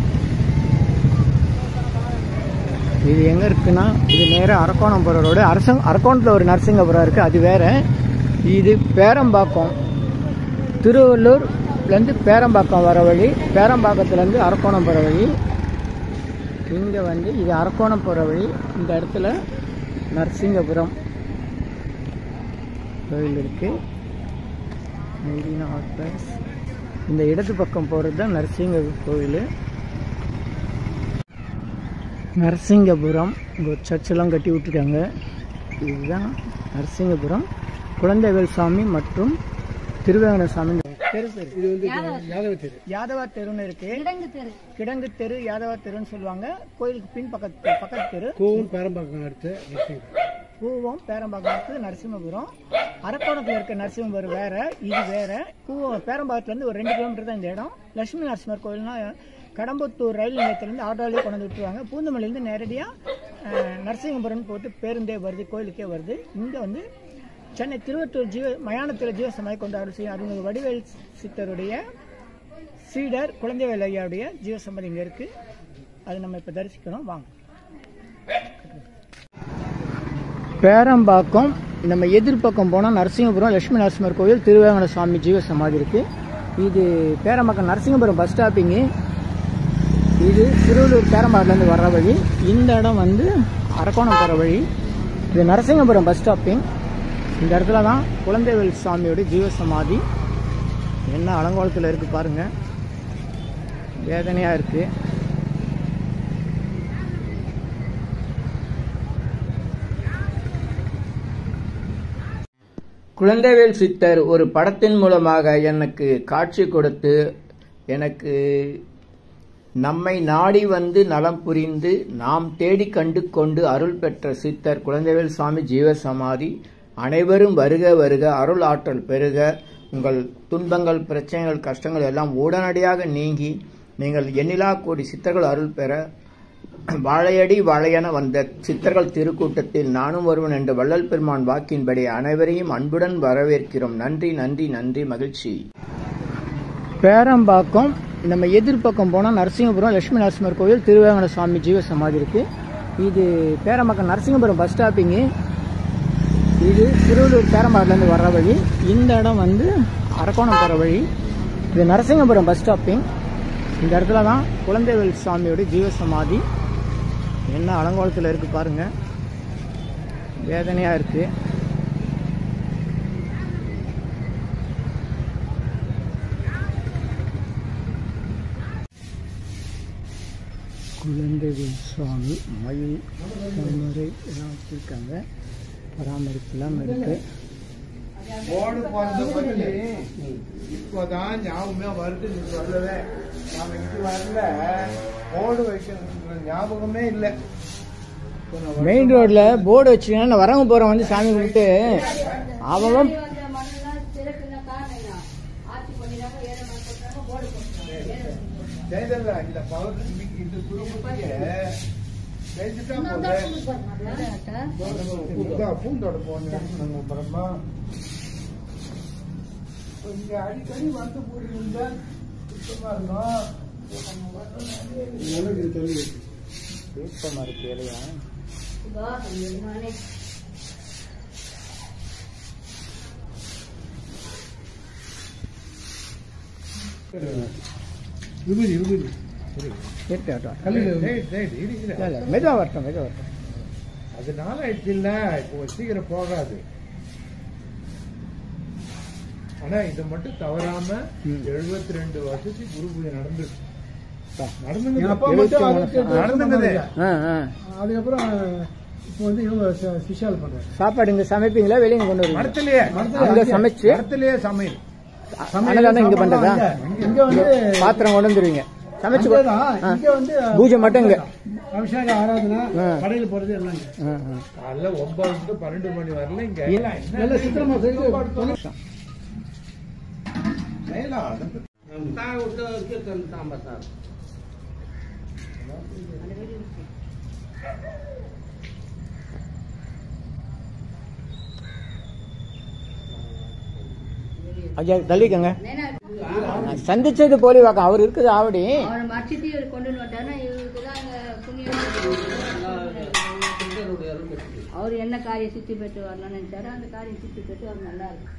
இது எங்கே இருக்குன்னா இது நேராக அரக்கோணம் போகிற ரோடு. அரக்கோணத்தில் ஒரு நரசிங்கபுரம் இருக்குது, அது வேற. இது பேரம்பாக்கம், திருவள்ளூர்லேருந்து பேரம்பாக்கம் வர வழி, பேரம்பாக்கத்துலேருந்து அரக்கோணம் போகிற வழி. இங்கே வந்து இது அரக்கோணம் போகிற வழி. இந்த இடத்துல நரசிங்கபுரம் கோயில் இருக்குது. மெரினா ஆர்ட்ஸ். இந்த இடது பக்கம் போகிறது தான் நரசிங்க கோயில். நரசிங்கபுரம் இங்கே ஒரு சர்ச்செல்லாம் கட்டி விட்டுருக்காங்க. இதுதான் நரசிங்கபுரம். குழந்தைவேல் சாமி மற்றும் திருவேங்கட சாமி தெரு. இது வந்து யாதவ தெருன்னு இருக்கு. கிடங்கு தெரு யாதவ தெருன்னு சொல்லுவாங்க. கோயிலுக்கு பின் பக்கத்து தெரு. கூவம் பேரம்பாக்கம் அடுத்து கூவம் பேரம்பாக்கம் அடுத்து நரசிம்மபுரம். அரக்கோணத்தில் இருக்க நரசிம்மபுரம் வேற, இது வேற. கூவம் பேரம்பாக்கத்துலேருந்து ஒரு 2 கிலோமீட்டர் தான் இந்த இடம். லட்சுமி நரசிம்மர் கோயில்னா கடம்பத்தூர் ரயில் நிலையத்திலேருந்து ஆட்டோவிலே கொண்டு வந்து விட்டுருவாங்க. பூந்தமல்லியிலேருந்து நேரடியாக நரசிங்கபுரம் போட்டு பேருந்தே வருது, கோயிலுக்கே வருது. இங்கே வந்து சென்னை திருவட்டூர் மயானத்தில் ஜீவசமாதி கொண்டு அருள் செய்யும் அருள்மிகு வடிவேல் சித்தருடைய சீடர் குழந்தைவேல் ஐயாவுடைய ஜீவசமாதி இங்கே இருக்குது. அது நம்ம இப்போ தரிசிக்கணும். வாங்க. பேரம்பாக்கம் நம்ம எதிர்பக்கம் போனால் நரசிங்கபுரம் லட்சுமி நரசிம்மர் கோயில், திருவேங்கட சாமி ஜீவசமாதி இருக்குது. இது பேரம்பாக்கம் நரசிங்கபுரம் பஸ் ஸ்டாப்பிங்கு. இது திருவள்ளூர் பேரம்பாக்கத்துலேருந்து வர்ற வழி. இந்த இடம் வந்து அரக்கோணம் போகிற வழி. இது நரசிங்கபுரம் பஸ் ஸ்டாப்பிங். இந்த இடத்துல தான் குழந்தைவேல் சாமியோட ஜீவசமாதி. என்ன அலங்கோலத்தில் இருக்குது பாருங்கள், வேதனையாக இருக்குது. குழந்தைவேல் சித்தர் ஒரு படத்தின் மூலமாக எனக்கு காட்சி கொடுத்து, எனக்கு நம்மை நாடி வந்து நலம் புரிந்து நாம் தேடி கண்டு கொண்டு அருள் பெற்ற சித்தர் குழந்தைவேல் சாமி ஜீவசமாதி. அனைவரும் வருக வருக, அருள் ஆற்றல் பெருக. உங்கள் துன்பங்கள், பிரச்சனைகள், கஷ்டங்கள் எல்லாம் உடனடியாக நீங்கி நீங்கள் எண்ணிலா கோடி சித்தர்கள் அருள் பெற வாழையடி வாழையென வந்த சித்தர்கள் திருக்கூட்டத்தில் நானும் ஒருவன் என்ற வள்ளல் பெருமான் வாக்கின்படி அனைவரையும் அன்புடன் வரவேற்கிறோம். நன்றி நன்றி நன்றி, மகிழ்ச்சி. பேரம்பாக்கம் நம்ம எதிர்பக்கம் போனால் நரசிங்கபுரம் லட்சுமி நரசிம்மர் கோயில், திருவேங்கட சாமி ஜீவசமாதி இருக்குது. இது பேரம்பாக்கம் நரசிங்கபுரம் பஸ் ஸ்டாப்பிங்கு. இது திருவள்ளூர் பேரம்பாக்கத்துலேருந்து வர்ற வழி. இந்த இடம் வந்து அரக்கோணம் போகிற வழி. இது நரசிங்கபுரம் பஸ் ஸ்டாப்பிங். இந்த இடத்துல தான் குழந்தைவேல் சாமியோட ஜீவசமாதி. என்ன அலங்கோலத்தில் இருக்குது பாருங்கள், வேதனையாக இருக்குது. குழந்தைவேல் சுவாமி மயில் தாமரை எல்லாம் வச்சுருக்காங்க. பராமரிப்புலாம் இருக்கு. போர்டு போறது பத்தி இப்போதான் ஞாபகமே வருது. சொல்லவே நாம இது வரல, போர்டு வைக்கிற ஞாபகமே இல்லை. மெயின் ரோட்ல போர்டு வச்சுக்கணும், வரவங்க போறவங்க வந்து சாமி கும்பிட்டு அவன் இந்த பவர் இந்த குடும்பத்துக்கு பூந்தோட போனோம்மா இங்க அடிக்கடி வந்து போயிருந்தா சுத்தமா இருக்கும். சுத்தமா இருக்கு இல்லையா? மெதுவா வரட்டும். அதனால ஆயிடுச்சு இல்ல, இப்போ சீக்கிரம் போகாது. ஆனா இதை மட்டும் தவறாம 72 வருஷத்துக்கு குரு பூஜை நடந்துச்சு. அதுக்கப்புறம் இப்போ வந்து இவங்க சிஷால் பண்றாங்க. சாப்பாடு இங்க சமைப்பீங்களா, வெளியே கொண்டு வருவீங்க? மரத்திலேயே சமைச்சு மரத்திலேயே சமையல் இங்க பண்றதா? இங்க வந்து பாத்திரம் கொண்டு வந்துருவீங்க, சமைச்சு இங்க வந்து பூஜை மட்டும் இங்க. அபிஷேக ஆராதனை கடையில போறது எல்லாம் காலைல 9 to 12 மணி வரல இங்க சித்திரமா ஐயா தள்ளிக்கங்க. சந்திச்சது போலி வாக்கம் அவர் இருக்குது ஆவடி. கொண்டு அவர் என்ன காரியம் சித்தி பெற்று வரணும்னு நினைச்சாரோ அந்த காரியம் சித்தி பெற்று அவர் நல்லா இருக்கு.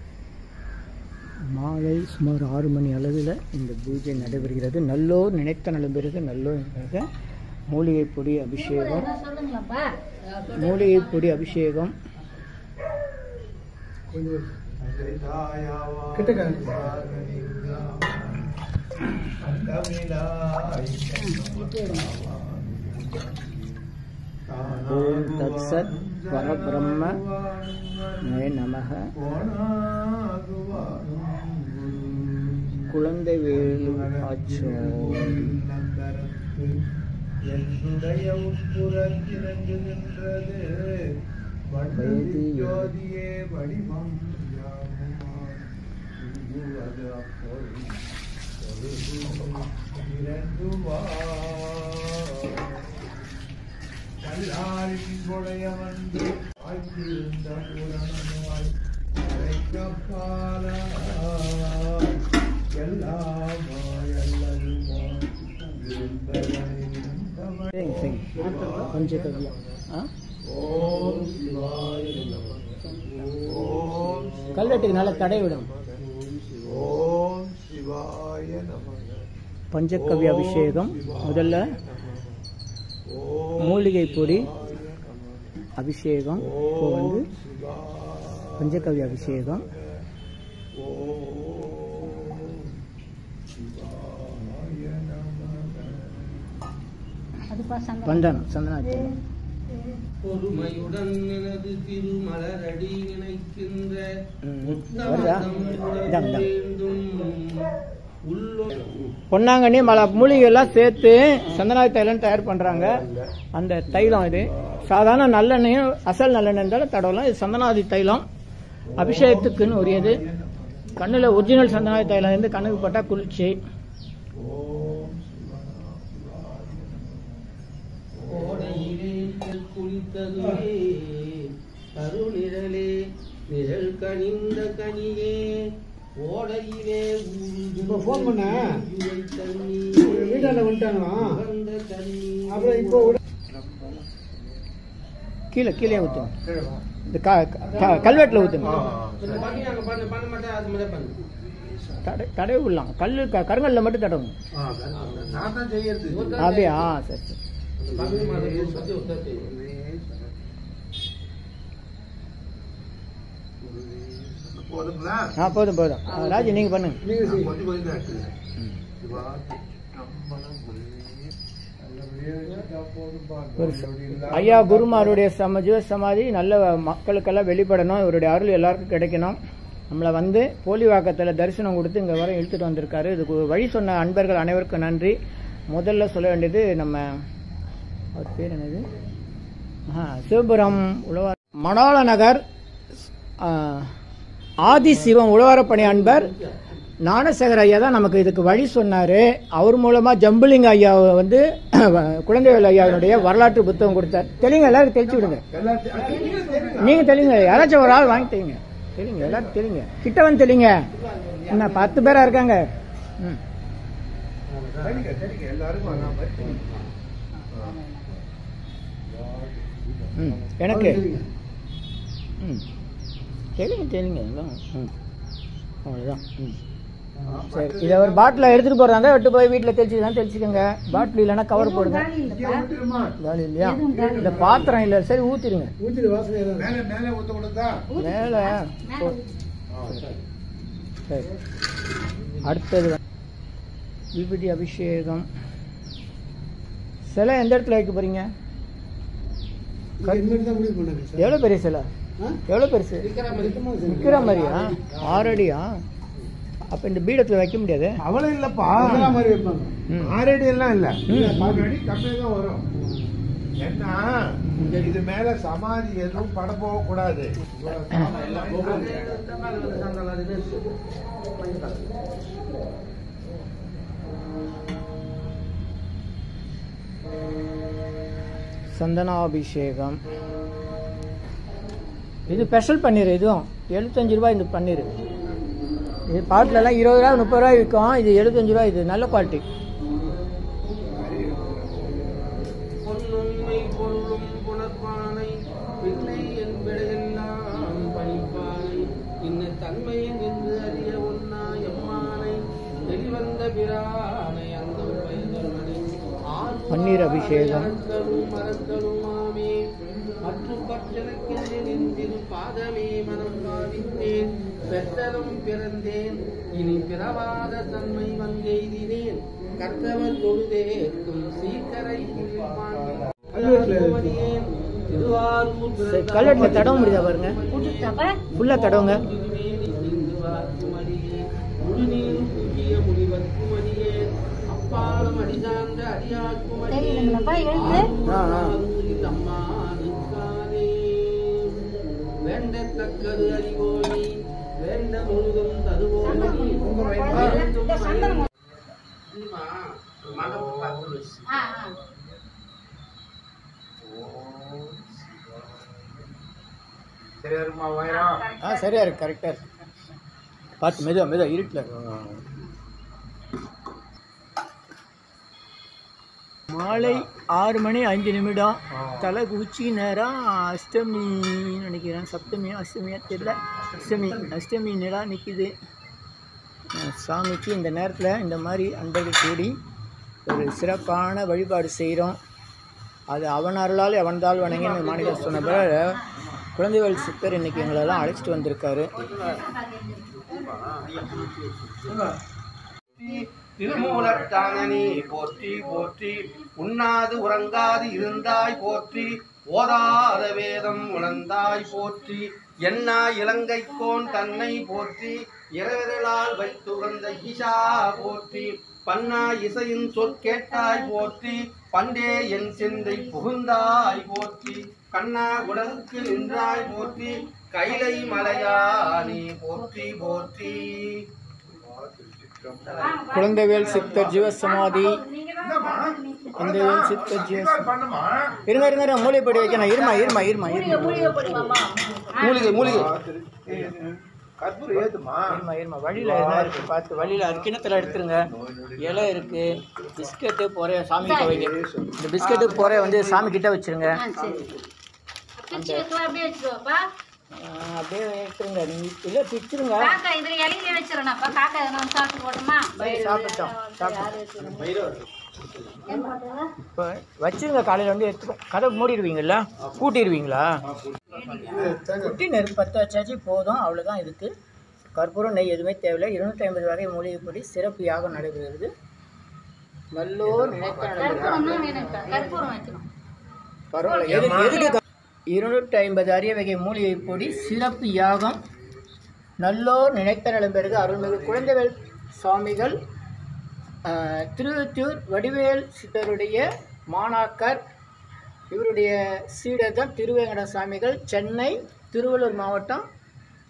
மாலை சுமார் 6 மணி அளவில் இந்த பூஜை நடைபெறுகிறது. நல்லோர் நினைத்த நலம்பெறுக நல்லோர் மூலிகை பொடி அபிஷேகம், சொல்லுங்களாப்பா. மூலிகை பொடி அபிஷேகம், ஓம் தத்சத் பரபிரம்ம நமக. குழந்தை வேலு ஆச்சோ என்னுடைய உட்புறத்திரங்கு நின்றது வண்ணதி ஜோதியே வடிவம் அது அப்போது கல்லாரின் கொடைய வந்து ஆய்ந்திருந்த பூரணமாய் கப்பாலா எல்லாமாய் அல்லதுமாய் பஞ்சகவ்யா. கல்வெட்டுக்கு நல்ல தடை விடும். பஞ்சகவ்ய அபிஷேகம். முதல்ல மூலிகை பொடி அபிஷேகம், இப்போ வந்து பஞ்சகவ்ய அபிஷேகம். வந்தனம் சந்தனம் பொறுமையுடன் எனது திருமலரடி நினைக்கின்ற பொன்னாங்கண்ணி மூலிகை எல்லாம் சேர்த்து சந்தனாதி தைலம் தயார் பண்றாங்க. அந்த தைலம் இது சாதாரண நல்லெண்ணையும் அசல் நல்லெண்ணெய் இருந்தாலும் தடவலாம். இது சந்தனாதி தைலம் அபிஷேகத்துக்குன்னு உரியது. கண்ணில் ஒரிஜினல் சந்தனாதி தைலம் இருந்து கண்ணுக்கு பட்டா குளிர்ச்சி. குளித்ததுவே கருநிழலே நிழல் கனிந்த கனியே ஓடையிலே போன் பண்ண வீட்டாண்ட வந்துட்டாங்களா? அப்புறம் இப்போ கீழே கீழே ஊற்றும். இந்த கல்வெட்டில் ஊற்றுங்க. தடவை விடலாம். கருங்கல்ல மட்டும் தடவுங்க. அப்படியா? சரி சரி. போதும் போதும். ராஜி நீங்க பண்ணுங்க. ஐயா குருமாருடைய ஜீவ சமாதி நல்ல மக்களுக்கெல்லாம் வெளிப்படணும். இவருடைய அருள் எல்லாருக்கும் கிடைக்கணும். நம்மளை வந்து போலிவாக்கத்தில் தரிசனம் கொடுத்து இங்கே வர இழுத்துட்டு வந்திருக்காரு. இதுக்கு வழி சொன்ன அன்பர்கள் அனைவருக்கும் நன்றி. முதல்ல சொல்ல வேண்டியது நம்ம அவர் பேர் என்னது, சிவபுரம் உழவார் மணால நகர் ஆதி சிவம் உழவாரப்பணி அன்பர் ஞானசேகர் ஐயா தான் நமக்கு இதுக்கு வழி சொன்னார். அவர் மூலமாக ஜம்புலிங்க ஐயாவை வந்து குழந்தைவேல் ஐயாவினுடைய வரலாற்று புத்தகம் கொடுத்தார். தெளிங்க, எல்லாரும் தெளிச்சு விடுங்க. நீங்கள் தெளிங்க, யாராச்சும் ஒரு ஆள் வாங்கி தெளிங்க. தெளிங்க, எல்லாரும் தெளிங்க. கிட்ட வந்து தெளிங்க. என்ன 10 பேரா இருக்காங்க. எனக்கு தெளிங்க தெளிங்க எல்லாம். அவ்வளோதான். சரி, இதை ஒரு பாட்டில் எடுத்துட்டு போறாங்க. விட்டு போய் வீட்டில் தெளிச்சுதான் தெளிச்சுக்கோங்க. பாட்டில் இல்லைன்னா கவர் போடுங்க. காலி இல்லையா? இந்த பாத்திரம் இல்லை. சரி ஊத்திடுங்க. மேலே சரி. அடுத்தது விபூதி அபிஷேகம். சிலை எந்த இடத்துல வைக்க போறீங்க? எவ்வளோ பெரிய சிலை? எவ்வளோ பெருசு? நிற்கிற மாதிரியா? 6 அடியா? அப்ப இந்த பீடத்துல வைக்க முடியாது. அவ்வளவு இல்லப்பா, 6 அடி எல்லாம் இல்ல, 3 அடி கம்மியா தான் வரும். ஏன்னா இது மேல சமாதி எதுவும் பட போக கூடாது. சந்தனாபிஷேகம். இது ஸ்பெஷல் பன்னீர். இதுவும் 75 ரூபாய். இந்த பன்னீர் இது பாட்டிலெல்லாம் 20 ரூபா 30 ரூபாய் விற்கும். இது 75 ரூபாய். இது நல்ல குவாலிட்டி. பொன்னுண்மை பொருளும் புனர்பானை பன்னீர் அபிஷேகம். மரங்களுமாமே அற்றுப்பட்டனக்கென்று நின்றிரு பாதமே மனம் பாவித்தேன். பெற்றலும் பிறந்தேன் இனி பிறவாத தன்மை வந்தெய்தினேன். கற்றவர் தொழுதேற்கும் சீக்கரை கல்லட்டில் தடவ முடியுதா பாருங்க, ஃபுல்லா தடவுங்க. முழுநீர் பூஜ்ய முடிவர்க்கும் அடியே அப்பாலும் அடிசார்ந்த அடியாக்கும் அடியே அம்மானுக்கானே வேண்டத்தக்கது அறிவோனி வேண்ட முழுதும் தருவோனி சரியா இருக்குமா உயரம்? சரியா இருக்கு, கரெக்டா இருக்கு. பார்த்து மெதுவா இருட்டில். மாலை 6:05 தலை குச்சி நேரம். அஷ்டமி நினைக்கிறேன், சப்தமியா அஷ்டமியா தெரியல. அஷ்டமி நிலா நிற்கிது. சாமிக்கு இந்த நேரத்தில் இந்த மாதிரி அன்பர்கள் கூடி ஒரு சிறப்பான வழிபாடு செய்கிறோம். அது அவன் அருளால் அவன்தால் வணங்கின்னு மாணிக்கம் சொன்ன பிறகு குழந்தைவேல் சித்தர் இன்னைக்கு எங்களெல்லாம் அழைச்சிட்டு வந்திருக்காரு. திருமூலத்தானே போற்றி போற்றி. உண்ணாது உறங்காது இருந்தாய் போற்றி. ஓதாத வேதம் உணர்ந்தாய் போற்றி. எண்ணா இலங்கைக்கோன் தன்னை போற்றி. இரவிரலால் வைத்துகந்த ஈஷா போற்றி. பன்னா இசையின் சொற்கேட்டாய் போற்றி. பண்டே என் சிந்தை புகுந்தாய் போற்றி. கண்ணா உடலுக்கு நின்றாய் போற்றி. கைலை மலையானே போற்றி போற்றி. குழந்தைவேல் சித்தர் ஜீவசமாதி. குழந்தைவேல் சித்தர் ஜீவ இருங்க மூலிகைப்படி வைக்கணும். இருமா மூலிகை கற்பூரம் ஏத்துமா? இருமா வழியில் என்ன இருக்குது பார்த்து. வழியில் கிணத்துல எடுத்துருங்க. இலை இருக்குது, பிஸ்கெட்டு போகிற சாமிக்கிட்ட வைங்க. இந்த பிஸ்கெட்டு போகிற வந்து சாமிக்கிட்ட வச்சுருங்க. அப்படியே எடுத்துருங்க. இல்லை பிச்சுருங்க. இப்போ வச்சுருங்க. காலையில் வந்து எடுத்து கதவு மூடிடுவீங்களா, கூட்டிடுவீங்களா? குட்டி நெருப்பு பற்ற வச்சாச்சு போதும், அவ்வளோதான். இதுக்கு கற்பூரம் நெய் எதுவுமே தேவையில்லை. 250 வகை மூலிகைப்படி சிறப்பு யாகம் நடைபெறுகிறது. நல்லோர் நினைத்த பரவாயில்ல. எதுக்கு 250 அரிய வகை மூலிகை பொடி சிறப்பு யாகம். நல்லோர் நினைத்த நலம்பெருக அருள்மிகு குழந்தைவேல் சுவாமிகள் திருவொற்றியூர் வடிவேல் சித்தருடைய மாணாக்கர். இவருடைய சீடர் தான் திருவேங்கட சுவாமிகள். சென்னை, திருவள்ளூர் மாவட்டம்,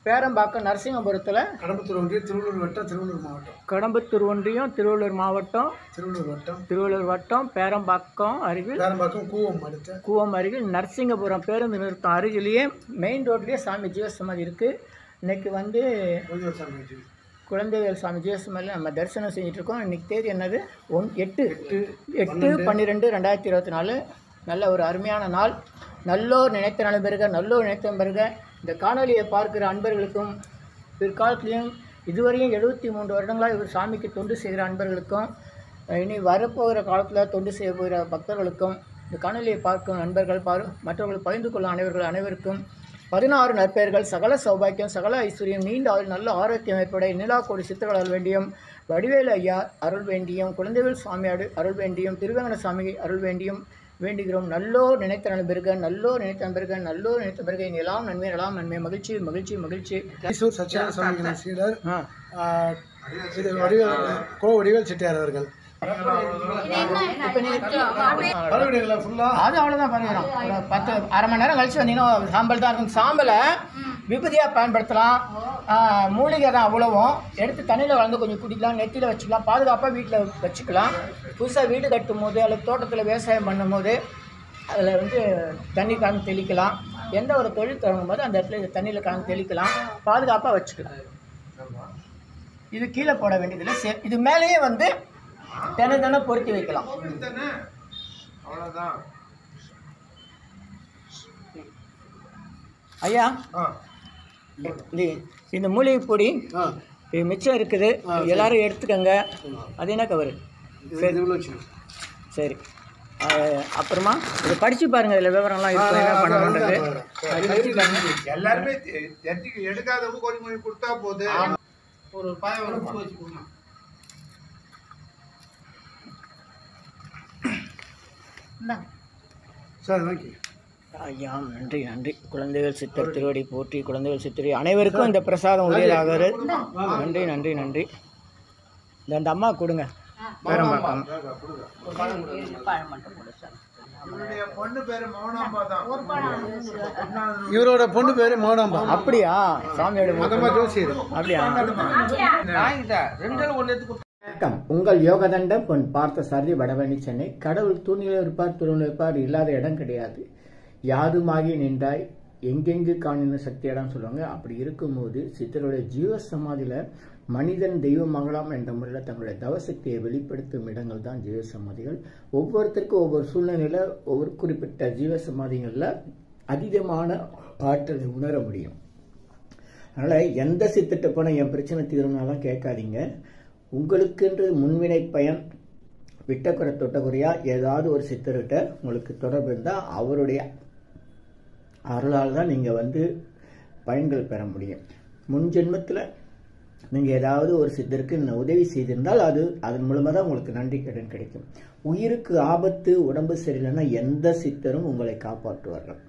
பேரம்பாக்கம், நரசிங்கபுரத்தில். கடம்பத்தூர் ஒன்றியம், திருவள்ளூர் வட்டம், திருவள்ளூர் மாவட்டம். கடம்பத்தூர் ஒன்றியம், திருவள்ளூர் மாவட்டம், திருவள்ளூர் வட்டம், பேரம்பாக்கம் அருகில், கூவம் அருகில், நரசிங்கபுரம் பேருந்து நிறுத்தம் அருகிலேயே மெயின் ரோட்லேயே சாமி ஜீவசமாதி இருக்குது. இன்றைக்கி வந்து குழந்தைவேல் சாமி ஜீவசமாதியில் நம்ம தரிசனம் செஞ்சிட்ருக்கோம். இன்றைக்கி தேதி என்னது? 8/12/2024. நல்ல ஒரு அருமையான நாள். நல்லோர் நினைத்த நலம் பெறுக, நல்லோர் நினைத்த பெறுக. இந்த காணொலியை பார்க்குற அன்பர்களுக்கும், பிற்காலத்திலையும் இதுவரையும் 73 வருடங்களாக இவர் சாமிக்கு தொண்டு செய்கிற அன்பர்களுக்கும், இனி வரப்போகிற காலத்தில் தொண்டு செய்ய போகிற பக்தர்களுக்கும், இந்த காணொலியை பார்க்கும் நண்பர்கள் மற்றவர்கள் பகிர்ந்து கொள்ளும் அனைவருக்கும் 16 நற்பெயர்கள், சகல சௌபாக்கியம், சகல ஐஸ்வர்யம், நீண்ட ஆயுள், நல்ல ஆரோக்கியம் ஏற்பட நிலா கோடி சித்தர்களால் வேண்டியும், வடிவேல் ஐயா அருள் வேண்டியும், குழந்தைவேல் சுவாமி அருள் வேண்டியும், திருவேங்கட சாமி அருள் வேண்டியும் வேண்டுகிறோம். நல்லோர் நினைத்த நண்பர்கள், நல்லோர் நினைத்த நண்பர்கள், நல்லோர் நினைத்த நண்பர்கள், இனி எல்லாம் நன்மை, எல்லாம் நன்மை, மகிழ்ச்சி மகிழ்ச்சி மகிழ்ச்சி. சச்சிதானந்த சுவாமிகளின் சீடர் வடிவேல் செட்டியார் அவர்கள். அது அவ்வளோதான் பண்ணிடுறோம். ஒரு 10 அரை மணி நேரம் கழிச்சு வந்தீங்கன்னா சாம்பல் தான் இருக்கும். சாம்பலை விபூதியாக பயன்படுத்தலாம். மூலிகை தான் அவ்வளவும். எடுத்து தண்ணியில் கலந்து கொஞ்சம் குடிக்கலாம், நெத்தியில் வச்சுக்கலாம், பாதுகாப்பாக வீட்டில் வச்சுக்கலாம். புதுசாக வீடு கட்டும் போது அல்லது தோட்டத்தில் விவசாயம் பண்ணும் போது அதில் வந்து தண்ணி கலந்து தெளிக்கலாம். எந்த ஒரு தொழில் தொடங்கும் போது அந்த இடத்துல தண்ணியில் கலந்து தெளிக்கலாம், பாதுகாப்பாக வச்சுக்கலாம். இது கீழே போட வேண்டியதில்லை. இது மேலேயே வந்து தினை பொருத்தி வைக்கலாம். ஐயா, இந்த மூலிகை பொடி மிச்சம் இருக்குது, எல்லாரும் எடுத்துக்கங்க. அது என்ன கவரு? சரி, அப்புறமா இதை படிச்சு பாருங்க, இதுல விவரம்லாம் இருக்கும் என்ன பண்ணணுன்றது. எல்லாருமே தெரிஞ்சு எடுக்காதவங்க கொஞ்சம் கொஞ்சம் கொடுத்தா போகுது. ஒரு பாயம் வச்சு கொடுங்க. சார் வாங்கி ஐயா நன்றி நன்றி. குழந்தைகள் சித்தர் திருவடி போற்றி, குழந்தைகள் சித்தரி அனைவருக்கும் இந்த பிரசாதம் உரியதாக. நன்றி நன்றி நன்றி. இந்த அம்மா கொடுங்க. பேரம் பார்க்காம பொண்ணு பேரு மௌனாம்பா தான். இவரோட பொண்ணு பேரு மௌனாம்பா. அப்படியா? சாமியோட ஜோசியர். அப்படியா? வணக்கம். உங்கள் யோகதண்ட பொன் பார்த்த சாரதி, வடபழனி, சென்னை. கடவுள் தூணில் இருப்பார், துருவில் இருப்பார், இல்லாத இடம் கிடையாது. யாதுமாகி நின்றாய் எங்கெங்கு காணின சக்தி இடம் சொல்லுவாங்க. அப்படி இருக்கும்போது சித்தருடைய ஜீவ சமாதியில மனிதன் தெய்வமாகலாம் என்ற முறையில் தங்களுடைய தவசக்தியை வெளிப்படுத்தும் இடங்கள் தான் ஜீவ சமாதிகள். ஒவ்வொருத்தருக்கும் ஒவ்வொரு சூழ்நிலையில ஒவ்வொரு குறிப்பிட்ட ஜீவ சமாதிகள்ல அதீதமான ஆற்றலை உணர முடியும். அதனால எந்த சித்திட்ட போன என் பிரச்சனை தீர்வுனாலாம் கேட்காதீங்க. உங்களுக்குன்று முன்வினை பயன் விட்டக்குறை தொட்டக்குறையா ஏதாவது ஒரு சித்தர்கிட்ட உங்களுக்கு தொடர்பு இருந்தால் அவருடைய அருளால் தான் நீங்கள் பயன்கள் பெற முடியும். முன் ஜென்மத்தில் நீங்கள் ஏதாவது ஒரு சித்தருக்கு உதவி செய்திருந்தால் அதன் மூலமாக தான் உங்களுக்கு நன்றி கடன் கிடைக்கும். உயிருக்கு ஆபத்து, உடம்பு சரியில்லைன்னா எந்த சித்தரும் உங்களை காப்பாற்றுவார்கள்.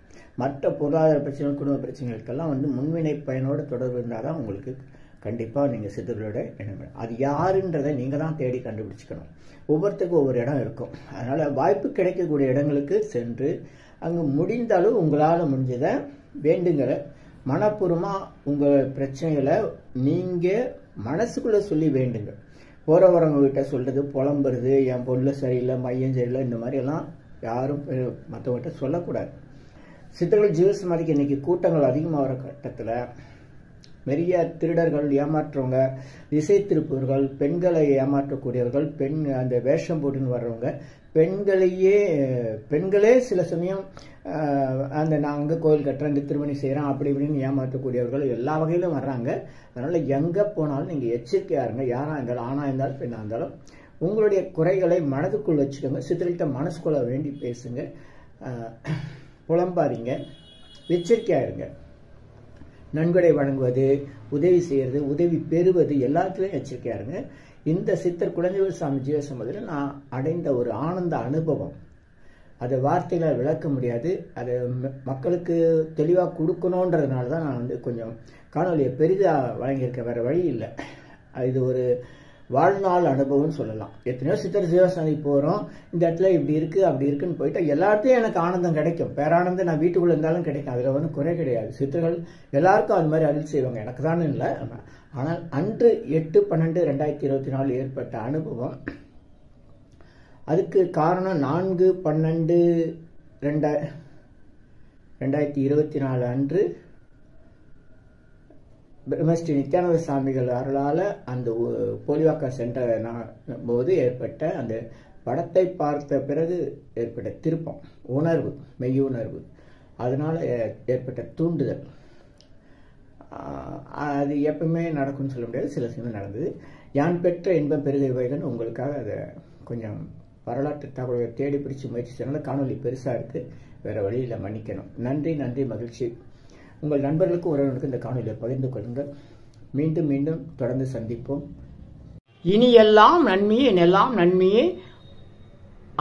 மற்ற பொருளாதார பிரச்சனை, குடும்ப பிரச்சனைகளுக்கெல்லாம் முன்வினை பயனோட தொடர்பு இருந்தால் தான் உங்களுக்கு கண்டிப்பாக நீங்கள் சித்தர்களோட இடம். அது யாருன்றதை நீங்கள் தான் தேடி கண்டுபிடிச்சிக்கணும். ஒவ்வொருத்தருக்கும் ஒவ்வொரு இடம் இருக்கும். அதனால் வாய்ப்பு கிடைக்கக்கூடிய இடங்களுக்கு சென்று அங்கே முடிந்தாலும் உங்களால் முடிஞ்சதை வேண்டுங்கிற மனப்பூர்வமாக உங்கள் பிரச்சனைகளை நீங்கள் மனசுக்குள்ளே சொல்லி வேண்டுங்க. போகிறவரவங்ககிட்ட சொல்கிறது, புலம்புறது, என் பொருள் சரியில்லை, மையம் சரியில்லை, இந்த மாதிரியெல்லாம் யாரும் மற்றவங்ககிட்ட சொல்லக்கூடாது. சித்தர்கள் ஜீவசமாதிக்கு இன்னைக்கு கூட்டங்கள் அதிகமாகிற கட்டத்தில் நிறைய திருடர்கள், ஏமாற்றவங்க, திசை திருப்பவர்கள், பெண்களை ஏமாற்றக்கூடியவர்கள், அந்த வேஷம் போட்டுன்னு வர்றவங்க, பெண்களே சில சமயம் நான் அங்கே கோயில் கட்டுறேன், இங்கே திருமணி செய்கிறேன், அப்படி இப்படின்னு ஏமாற்றக்கூடியவர்கள் எல்லா வகையிலும் வர்றாங்க. அதனால் எங்கே போனாலும் நீங்கள் எச்சரிக்கையாக இருங்க. யாராக இருந்தாலும், ஆணாக இருந்தாலும் பெண்ணாக இருந்தாலும் உங்களுடைய குறைகளை மனதுக்குள் வச்சுக்கோங்க. சித்தர்கிட்ட மனசுக்குள்ள வேண்டி பேசுங்க. புலம்பாதீங்க, எச்சரிக்கையாக இருங்க. நன்கொடை வழங்குவது, உதவி செய்கிறது, உதவி பெறுவது எல்லாத்துலேயும் எச்சரிக்கையாக இருங்க. இந்த சித்தர் குழந்தைகள் சாமி ஜீவசமாதியில் நான் அடைந்த ஒரு ஆனந்த அனுபவம், அதை வார்த்தைகளை விளக்க முடியாது. அதை மக்களுக்கு தெளிவாக கொடுக்கணுன்றதுனால தான் நான் கொஞ்சம் காணொலியை பெரிதாக வழங்கியிருக்கேன். வேறு வழி இல்லை. இது ஒரு வாழ்நாள் அனுபவம்னு சொல்லலாம். எத்தனையோ சித்தர் ஜீவசமாதி போகிறோம், இந்த இடத்துல இப்படி இருக்குது அப்படி இருக்குன்னு போயிட்டா எல்லாத்தையும் எனக்கு ஆனந்தம் கிடைக்கும். பேரானந்தம் நான் வீட்டுக்குள்ளே இருந்தாலும் கிடைக்கும். அதில் குறை கிடையாது. சித்தர்கள் எல்லாருக்கும் அது மாதிரி அருள் செய்வாங்க, எனக்கு தானே இல்லை. ஆனால் அன்று 8/12/2024 ஏற்பட்ட அனுபவம், அதுக்கு காரணம் 4/12/2024 அன்று பிரம்மஸ்ரீ நித்யானந்த சுவாமிகள் அருளால் அந்த போலிவாக்கா சென்ற போது ஏற்பட்ட அந்த படத்தை பார்த்த பிறகு ஏற்பட்ட திருப்பம், உணர்வு, மெய்யுணர்வு, அதனால் ஏற்பட்ட தூண்டுதல். அது எப்பவுமே நடக்கும்னு சொல்ல முடியாது, சில சமயம் நடந்தது. யான் பெற்ற இன்பம் பெருகை வைகன் உங்களுக்காக அதை கொஞ்சம் வரலாற்று தகவலை தேடி பிடிச்சி முயற்சி செய்யறதுனால காணொலி பெருசாக இருக்குது. வேறு வழியில் மன்னிக்கணும். நன்றி நன்றி, மகிழ்ச்சி. உங்கள் நண்பர்களுக்கும் உறவினருக்கும் இந்த காணொலியை பகிர்ந்து கொள்ளுங்கள். மீண்டும் மீண்டும் தொடர்ந்து சந்திப்போம். இனி எல்லாம் நன்மையே, எல்லாம் நன்மையே.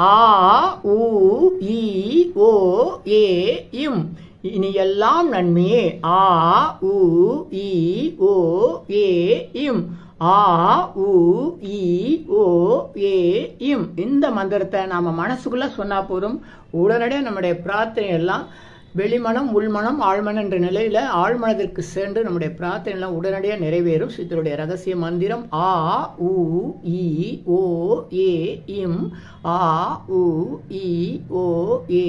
ஆ உ இ ஓ ஏ இம். இனி எல்லாம் நன்மையே. ஆ உ இ ஓ ஏ இம். ஆ உ இ ஓ ஏ இம். இந்த மந்திரத்தை நாம மனசுக்குள்ள சொன்னா போதும், உடனடியாக நம்முடைய பிரார்த்தனை எல்லாம் வெளிமனம், உள்மனம், ஆழ்மனம் என்ற நிலையில ஆழ்மனத்திற்கு சென்று நம்முடைய பிரார்த்தனை எல்லாம் உடனடியாக நிறைவேறும். சித்தருடைய ரகசிய மந்திரம் ஆ உ இ ஓ ஏ இம். ஆ உ இ ஓ ஏ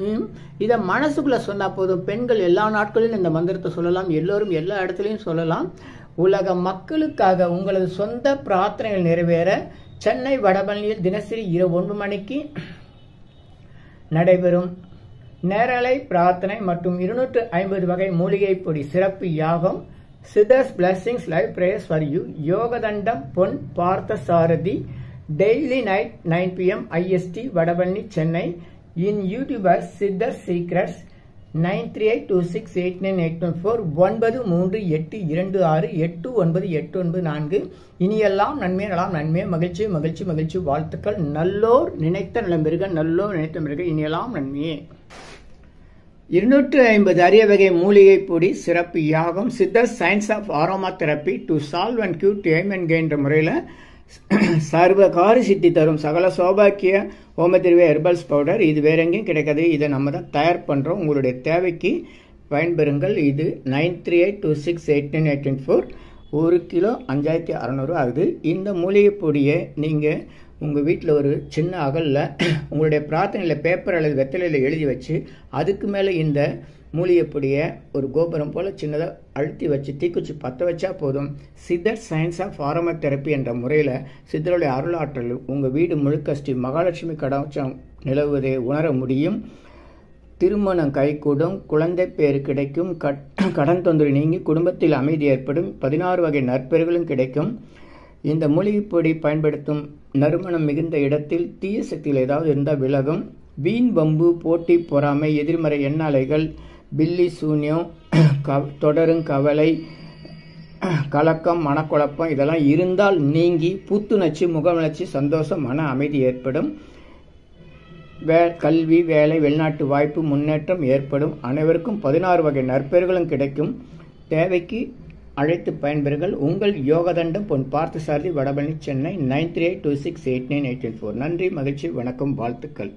இம். இதை மனசுக்குள்ள சொன்னா போதும். பெண்கள் எல்லா நாட்களிலும் இந்த மந்திரத்தை சொல்லலாம். எல்லோரும் எல்லா இடத்துலையும் சொல்லலாம். உலக மக்களுக்காக உங்களது சொந்த பிரார்த்தனைகள் நிறைவேற சென்னை வடபழனியில் தினசரி இரவு 9 மணிக்கு நடைபெறும் நேரலை பிரார்த்தனை மற்றும் 250 வகை மூலிகை பொடி சிறப்பு யாகம் Siddhars blessings live prayers for you. யோகதண்டம் பொன் பார்த்த சாரதி, daily night 9 p.m. IST Vadapalani Chennai. In YouTube as Siddhar Secrets 93862894 இனியெல்லாம் நன்மை நலாம் நன்மை மகிழ்ச்சி மகிழ்ச்சி மகிழ்ச்சி வாழ்த்துக்கள். நல்லோர் நினைத்த நலம் பெருக, நல்லோர் நினைத்த பெருக, இனியெல்லாம் நன்மையே. 250 அரிய வகை மூலிகை பொடி சிறப்பு யாகம் சித்தர் science of aromatherapy to solve and கியூ டேம் என்கின்ற முறையில் சர்வகாரி சித்தி தரும் சகல சௌபாக்கிய ஹோமதிர்வே ஹெர்பல்ஸ் பவுடர். இது வேற எங்கேயும் கிடைக்காது, இதை நம்ம தான் தயார் பண்ணுறோம். உங்களுடைய தேவைக்கு பயன்பெறுங்கள். இது 9382689884 1 கிலோ 5600 ஆகுது. இந்த மூலிகை பொடியை நீங்கள் உங்கள் வீட்டில் ஒரு சின்ன அகலில் உங்களுடைய பிரார்த்தனையில் பேப்பர் அல்லது வெத்தலையில் எழுதி வச்சு அதுக்கு மேலே இந்த மூலிகை பொடியை ஒரு கோபுரம் போல் சின்னதாக அழுத்தி வச்சு தீக்குச்சி பற்ற வச்சா போதும். சித்தர் சயின்ஸ் ஆஃப் ஆரோமா தெரப்பி என்ற முறையில் சித்தருடைய அருளாற்றல் உங்கள் வீடு முழுக்க ஸ்ரீ மகாலட்சுமி கடாட்சம் நிலவுவதை உணர முடியும். திருமணம் கைகூடும், குழந்தை பேர் கிடைக்கும், கடன் தொந்தரவு நீங்கி குடும்பத்தில் அமைதி ஏற்படும், 16 வகை நற்பெயர்களும் கிடைக்கும். இந்த மூலிகை பொடி பயன்படுத்தும் நறுமணம் மிகுந்த இடத்தில் தீய சக்திகள் ஏதாவது இருந்தால் விலகும். வீண் வம்பு, போட்டி, பொறாமை, எதிர்மறை எண்ணாலைகள், பில்லி சூன்யம், தொடரும் கவலை, கலக்கம், மனக்குழப்பம் இதெல்லாம் இருந்தால் நீங்கி புத்துணர்ச்சி, முகவளர்ச்சி, சந்தோஷம், மன அமைதி ஏற்படும். கல்வி, வேலை, வெளிநாட்டு வாய்ப்பு, முன்னேற்றம் ஏற்படும். அனைவருக்கும் 16 வகை நற்பெயர்களும் கிடைக்கும். தேவைக்கு அழைத்து பயன்பெறுங்கள். உங்கள் யோகதண்டம் பொன் பார்த்தசாரதி வடபழனி சென்னை 9382689884. நன்றி, மகிழ்ச்சி, வணக்கம், வாழ்த்துக்கள்.